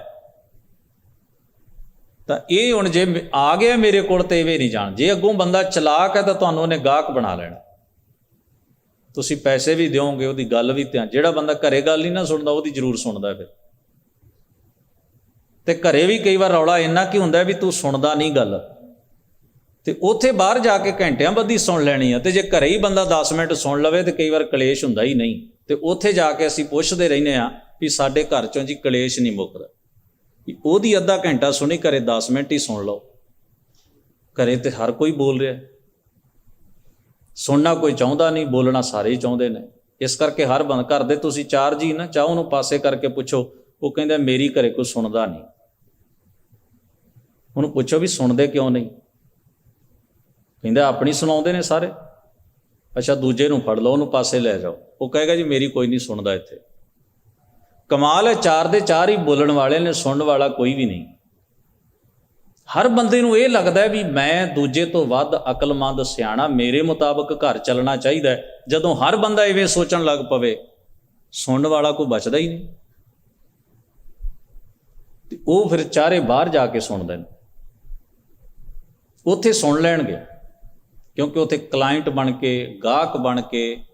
ਤਾਂ ਇਹ ਹੁਣ ਜੇ ਆ ਗਿਆ ਮੇਰੇ ਕੋਲ ਤੇ ਇਵੇਂ ਨਹੀਂ ਜਾਣ। ਜੇ ਅੱਗੋਂ ਬੰਦਾ ਚਲਾਕ ਹੈ ਤਾਂ ਤੁਹਾਨੂੰ ਉਹਨੇ ਗਾਹਕ ਬਣਾ ਲੈਣਾ। ਤੁਸੀਂ ਪੈਸੇ ਵੀ ਦਿਓਗੇ, ਉਹਦੀ ਗੱਲ ਵੀ ਧਿਆਨ। ਜਿਹੜਾ ਬੰਦਾ ਘਰੇ ਗੱਲ ਨਹੀਂ ਨਾ ਸੁਣਦਾ, ਉਹਦੀ ਜ਼ਰੂਰ ਸੁਣਦਾ ਫਿਰ। ਤੇ ਘਰੇ ਵੀ ਕਈ ਵਾਰ ਰੌਲਾ ਇੰਨਾ ਕੀ ਹੁੰਦਾ ਵੀ ਤੂੰ ਸੁਣਦਾ ਨਹੀਂ ਗੱਲ, ਤੇ ਉੱਥੇ ਬਾਹਰ ਜਾ ਕੇ ਘੰਟਿਆਂ ਬੱਧੀ ਸੁਣ ਲੈਣੀ ਆ। ਤੇ ਜੇ ਘਰੇ ਹੀ ਬੰਦਾ 10 ਮਿੰਟ ਸੁਣ ਲਵੇ ਤੇ ਕਈ ਵਾਰ ਕਲੇਸ਼ ਹੁੰਦਾ ਹੀ ਨਹੀਂ। ਤੇ ਉੱਥੇ ਜਾ ਕੇ ਅਸੀਂ ਪੁੱਛਦੇ ਰਹਿੰਦੇ ਹਾਂ ਵੀ ਸਾਡੇ ਘਰ ਚੋਂ ਜੀ ਕਲੇਸ਼ ਨਹੀਂ ਮੁੱਕਦਾ। ਉਹਦੀ ਅੱਧਾ ਘੰਟਾ ਸੁਣੀ, ਘਰੇ 10 ਮਿੰਟ ਹੀ ਸੁਣ ਲਓ। ਘਰੇ ਤੇ ਹਰ ਕੋਈ ਬੋਲ ਰਿਹਾ, ਸੁਣਨਾ ਕੋਈ ਚਾਹੁੰਦਾ ਨਹੀਂ, ਬੋਲਣਾ ਸਾਰੇ ਹੀ ਚਾਹੁੰਦੇ ਨੇ। ਇਸ ਕਰਕੇ ਹਰ ਬੰਦ ਘਰ ਦੇ ਤੁਸੀਂ 4 ਜੀ ਨਾ, ਚਾਹੋ ਉਹਨੂੰ ਪਾਸੇ ਕਰਕੇ ਪੁੱਛੋ, ਉਹ ਕਹਿੰਦਾ ਮੇਰੀ ਘਰੇ ਕੋਈ ਸੁਣਦਾ ਨਹੀਂ। ਉਹਨੂੰ ਪੁੱਛੋ ਵੀ ਸੁਣਦੇ ਕਿਉਂ ਨਹੀਂ? ਕਹਿੰਦਾ ਆਪਣੀ ਸੁਣਾਉਂਦੇ ਨੇ ਸਾਰੇ। ਅੱਛਾ, ਦੂਜੇ ਨੂੰ ਫੜ ਲਓ, ਉਹਨੂੰ ਪਾਸੇ ਲੈ ਜਾਓ, ਉਹ ਕਹੇਗਾ ਜੀ ਮੇਰੀ ਕੋਈ ਨਹੀਂ ਸੁਣਦਾ ਇੱਥੇ। ਕਮਾਲ ਹੈ, 4 ਦੇ 4 ਹੀ ਬੋਲਣ ਵਾਲੇ ਨੇ, ਸੁਣਨ ਵਾਲਾ ਕੋਈ ਵੀ ਨਹੀਂ। ਹਰ ਬੰਦੇ ਨੂੰ ਇਹ ਲੱਗਦਾ ਵੀ ਮੈਂ ਦੂਜੇ ਤੋਂ ਵੱਧ ਅਕਲਮੰਦ ਸਿਆਣਾ, ਮੇਰੇ ਮੁਤਾਬਕ ਘਰ ਚੱਲਣਾ ਚਾਹੀਦਾ ਹੈ। ਜਦੋਂ ਹਰ ਬੰਦਾ ਇਵੇਂ ਸੋਚਣ ਲੱਗ ਪਵੇ, ਸੁਣਨ ਵਾਲਾ ਕੋਈ ਬਚਦਾ ਹੀ ਨਹੀਂ। ਤੇ ਉਹ ਫਿਰ ਚਾਰੇ ਬਾਹਰ ਜਾ ਕੇ ਸੁਣਦੇ ਨੇ। ਉੱਥੇ ਸੁਣ ਲੈਣਗੇ ਕਿਉਂਕਿ ਉੱਥੇ ਕਲਾਇੰਟ ਬਣ ਕੇ, ਗਾਹਕ ਬਣ ਕੇ,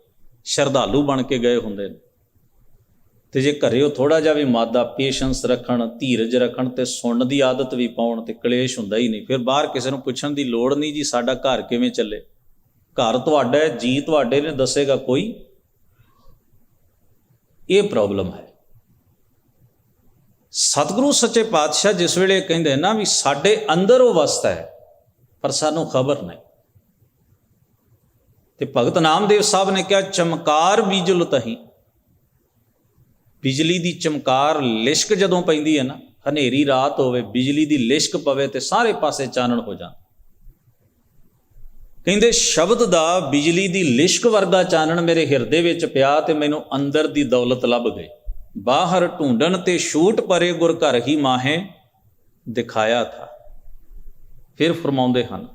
ਸ਼ਰਧਾਲੂ ਬਣ ਕੇ ਗਏ ਹੁੰਦੇ ਨੇ। ਤੇ ਜੇ ਘਰੇ ਉਹ ਥੋੜ੍ਹਾ ਜਿਹਾ ਵੀ ਮਾਦਾ ਪੇਸ਼ੈਂਸ ਰੱਖਣ, ਧੀਰਜ ਰੱਖਣ ਤੇ ਸੁਣਨ ਦੀ ਆਦਤ ਵੀ ਪਾਉਣ ਤੇ ਕਲੇਸ਼ ਹੁੰਦਾ ਹੀ ਨਹੀਂ। ਫਿਰ ਬਾਹਰ ਕਿਸੇ ਨੂੰ ਪੁੱਛਣ ਦੀ ਲੋੜ ਨਹੀਂ ਜੀ ਸਾਡਾ ਘਰ ਕਿਵੇਂ ਚੱਲੇ। ਘਰ ਤੁਹਾਡਾ ਹੈ, ਜੀ ਤੁਹਾਡੇ ਨੇ, ਦੱਸੇਗਾ ਕੋਈ। ਇਹ ਪ੍ਰੋਬਲਮ ਹੈ। ਸਤਿਗੁਰੂ ਸੱਚੇ ਪਾਤਸ਼ਾਹ ਜਿਸ ਵੇਲੇ ਕਹਿੰਦੇ ਨਾ ਵੀ ਸਾਡੇ ਅੰਦਰ ਉਹ ਅਵਸਥਾ ਹੈ ਪਰ ਸਾਨੂੰ ਖਬਰ ਨਹੀਂ। ਤੇ ਭਗਤ ਨਾਮਦੇਵ ਸਾਹਿਬ ਨੇ ਕਿਹਾ ਚਮਕਾਰ ਬੀਜੁਲ ਤਹੀਂ। ਬਿਜਲੀ ਦੀ ਚਮਕਾਰ ਲਿਸ਼ਕ ਜਦੋਂ ਪੈਂਦੀ ਹੈ ਨਾ, ਹਨੇਰੀ ਰਾਤ ਹੋਵੇ, ਬਿਜਲੀ ਦੀ ਲਿਸ਼ਕ ਪਵੇ ਤੇ ਸਾਰੇ ਪਾਸੇ ਚਾਨਣ ਹੋ ਜਾਂਦਾ। ਕਹਿੰਦੇ ਸ਼ਬਦ ਦਾ ਬਿਜਲੀ ਦੀ ਲਿਸ਼ਕ ਵਰਗਾ ਚਾਨਣ ਮੇਰੇ ਹਿਰਦੇ ਵਿੱਚ ਪਿਆ ਤੇ ਮੈਨੂੰ ਅੰਦਰ ਦੀ ਦੌਲਤ ਲੱਭ ਗਈ। ਬਾਹਰ ਢੂੰਡਣ ਤੇ ਛੂਟ ਪਰੇ ਗੁਰ ਘਰ ਹੀ ਮਾਹੇ ਦਿਖਾਇਆ ਥਾ। ਫਿਰ ਫਰਮਾਉਂਦੇ ਹਨ,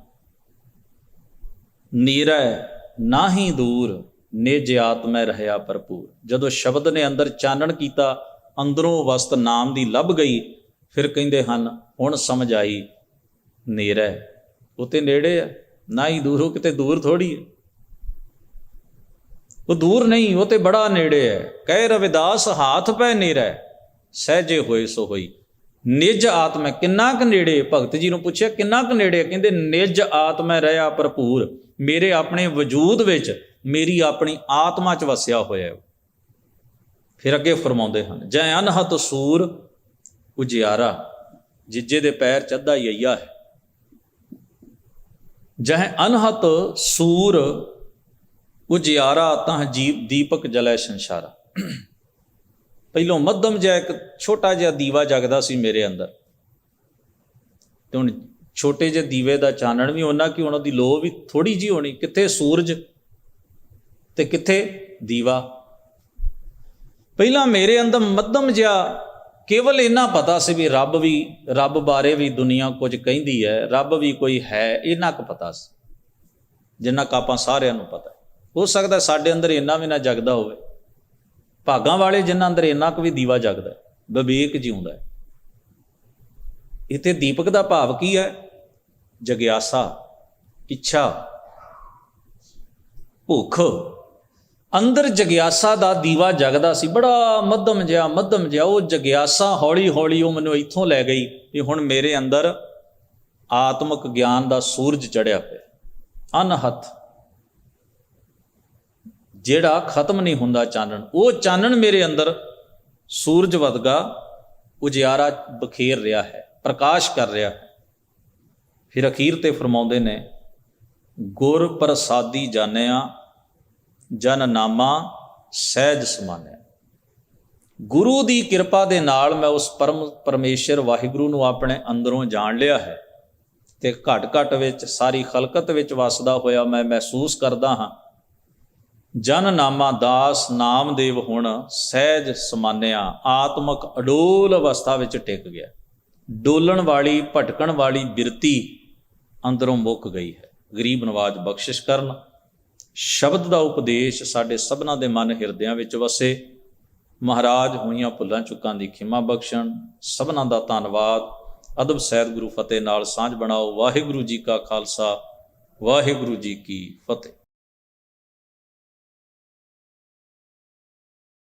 ਨੀਰੈ ਨਾਹੀ ਦੂਰ ਨਿਜ ਆਤਮੈ ਰਹਿਆ ਭਰਪੂਰ। ਜਦੋਂ ਸ਼ਬਦ ਨੇ ਅੰਦਰ ਚਾਨਣ ਕੀਤਾ, ਅੰਦਰੋਂ ਵਸਤ ਨਾਮ ਦੀ ਲੱਭ ਗਈ। ਫਿਰ ਕਹਿੰਦੇ ਹਨ ਹੁਣ ਸਮਝ ਆਈ ਨੇਰਾ ਉਹ ਤੇ ਨੇੜੇ ਹੈ, ਨਾ ਹੀ ਦੂਰ। ਉਹ ਕਿਤੇ ਦੂਰ ਥੋੜ੍ਹੀ ਹੈ, ਉਹ ਦੂਰ ਨਹੀਂ, ਉਹ ਤੇ ਬੜਾ ਨੇੜੇ ਹੈ। ਕਹਿ ਰਵਿਦਾਸ ਹਾਥ ਪੈ ਨੇਰਾ ਸਹਿਜੇ ਹੋਏ ਸੋ ਹੋਈ। ਨਿਜ ਆਤਮੈ ਕਿੰਨਾ ਕੁ ਨੇੜੇ? ਭਗਤ ਜੀ ਨੂੰ ਪੁੱਛਿਆ ਕਿੰਨਾ ਕੁ ਨੇੜੇ? ਕਹਿੰਦੇ ਨਿਜ ਆਤਮੈ ਰਹਿਆ ਭਰਪੂਰ। ਮੇਰੇ ਆਪਣੇ ਵਜੂਦ ਵਿੱਚ, ਮੇਰੀ ਆਪਣੀ ਆਤਮਾ 'ਚ ਵਸਿਆ ਹੋਇਆ। ਫਿਰ ਅੱਗੇ ਫਰਮਾਉਂਦੇ ਹਨ, ਜੈ ਅਨਹਤ ਸੂਰ ਉਜਿਆਰਾ। ਜਿੱਜੇ ਦੇ ਪੈਰ 'ਚ ਅੱਧਾ ਯਈਆ ਹੈ। ਜੈ ਅਨਹਤ ਸੂਰ ਉਜਿਆਰਾ, ਤਾਂ ਜੀਪ ਦੀਪਕ ਜਲੈ ਸੰਸਾਰਾ। ਪਹਿਲੋਂ ਮੱਧਮ ਜਿਹਾ ਇੱਕ ਛੋਟਾ ਜਿਹਾ ਦੀਵਾ ਜਗਦਾ ਸੀ ਮੇਰੇ ਅੰਦਰ, ਤੇ ਹੁਣ ਛੋਟੇ ਜਿਹੇ ਦੀਵੇ ਦਾ ਚਾਨਣ ਵੀ ਉਹਨਾਂ ਕਿ ਉਹਨਾਂ ਦੀ ਲੋ ਵੀ ਥੋੜ੍ਹੀ ਜਿਹੀ ਹੋਣੀ, ਕਿੱਥੇ ਸੂਰਜ ਤੇ ਕਿੱਥੇ ਦੀਵਾ। ਪਹਿਲਾਂ ਮੇਰੇ ਅੰਦਰ ਮੱਧਮ ਜਿਹਾ ਕੇਵਲ ਇੰਨਾ ਪਤਾ ਸੀ ਵੀ ਰੱਬ ਬਾਰੇ ਵੀ ਦੁਨੀਆ ਕੁਝ ਕਹਿੰਦੀ ਹੈ, ਰੱਬ ਵੀ ਕੋਈ ਹੈ, ਇੰਨਾ ਕੁ ਪਤਾ ਸੀ ਜਿੰਨਾ ਕੁ ਆਪਾਂ ਸਾਰਿਆਂ ਨੂੰ ਪਤਾ। ਹੋ ਸਕਦਾ ਸਾਡੇ ਅੰਦਰ ਇੰਨਾ ਵੀ ਨਾ ਜਗਦਾ ਹੋਵੇ, ਭਾਗਾਂ ਵਾਲੇ ਜਿਨ੍ਹਾਂ ਅੰਦਰ ਇੰਨਾ ਕੁ ਵੀ ਦੀਵਾ ਜਗਦਾ, ਵਿਵੇਕ ਜਿਉਂਦਾ ਹੈ। ਇੱਥੇ ਦੀਪਕ ਦਾ ਭਾਵ ਕੀ ਹੈ? ਜਗਿਆਸਾ, ਇੱਛਾ, ਭੁੱਖ। ਅੰਦਰ ਜਗਿਆਸਾ ਦਾ ਦੀਵਾ ਜਗਦਾ ਸੀ, ਬੜਾ ਮੱਧਮ ਜਿਹਾ ਉਹ ਜਗਿਆਸਾ ਹੌਲੀ ਹੌਲੀ ਉਹ ਮੈਨੂੰ ਇੱਥੋਂ ਲੈ ਗਈ ਵੀ ਹੁਣ ਮੇਰੇ ਅੰਦਰ ਆਤਮਿਕ ਗਿਆਨ ਦਾ ਸੂਰਜ ਚੜ੍ਹਿਆ ਪਿਆ, ਅਨਹੱਥ, ਜਿਹੜਾ ਖਤਮ ਨਹੀਂ ਹੁੰਦਾ ਚਾਨਣ। ਉਹ ਚਾਨਣ ਮੇਰੇ ਅੰਦਰ ਸੂਰਜ ਵਰਗਾ ਉਜਿਆਰਾ ਬਖੇਰ ਰਿਹਾ ਹੈ, ਪ੍ਰਕਾਸ਼ ਕਰ ਰਿਹਾ ਹੈ। ਫਿਰ ਅਖੀਰ ਤੇ ਫਰਮਾਉਂਦੇ ਨੇ, ਗੁਰ ਪ੍ਰਸਾਦੀ ਜਾਣਿਆ ਜਨ ਨਾਮਾ ਸਹਿਜ ਸਮਾਨਿਆ। ਗੁਰੂ ਦੀ ਕਿਰਪਾ ਦੇ ਨਾਲ ਮੈਂ ਉਸ ਪਰਮੇਸ਼ਰ ਵਾਹਿਗੁਰੂ ਨੂੰ ਆਪਣੇ ਅੰਦਰੋਂ ਜਾਣ ਲਿਆ ਹੈ, ਤੇ ਘਟ ਘਟ ਵਿੱਚ ਸਾਰੀ ਖਲਕਤ ਵਿੱਚ ਵਸਦਾ ਹੋਇਆ ਮੈਂ ਮਹਿਸੂਸ ਕਰਦਾ ਹਾਂ, ਜਨ ਨਾਮਾ ਦਾਸ ਨਾਮਦੇਵ ਹੁਣ ਸਹਿਜ ਸਮਾਨਿਆ, ਆਤਮਕ ਅਡੋਲ ਅਵਸਥਾ ਵਿੱਚ ਟਿਕ ਗਿਆ। ਡੋਲਣ ਵਾਲੀ ਭਟਕਣ ਵਾਲੀ ਬਿਰਤੀ ਅੰਦਰੋਂ ਮੁੱਕ ਗਈ ਹੈ। ਗਰੀਬ ਨਵਾਜ ਬਖਸ਼ਿਸ਼ ਕਰਨ। ਸ਼ਬਦ ਦਾ ਉਪਦੇਸ਼ ਸਾਡੇ ਸਭਨਾਂ ਦੇ ਮਨ ਹਿਰਦਿਆਂ ਵਿੱਚ ਵਸੇ। ਮਹਾਰਾਜ ਹੋਈਆਂ ਭੁੱਲਾਂ ਚੁੱਕਾਂ ਦੀ ਖਿਮਾ ਬਖਸ਼ਣ। ਸਭਨਾਂ ਦਾ ਧੰਨਵਾਦ। ਅਦਬ ਸਹਿਤ ਗੁਰੂ ਫਤਿਹ ਨਾਲ ਸਾਂਝ ਬਣਾਓ। ਵਾਹਿਗੁਰੂ ਜੀ ਕਾ ਖਾਲਸਾ, ਵਾਹਿਗੁਰੂ ਜੀ ਕੀ ਫਤਿਹ।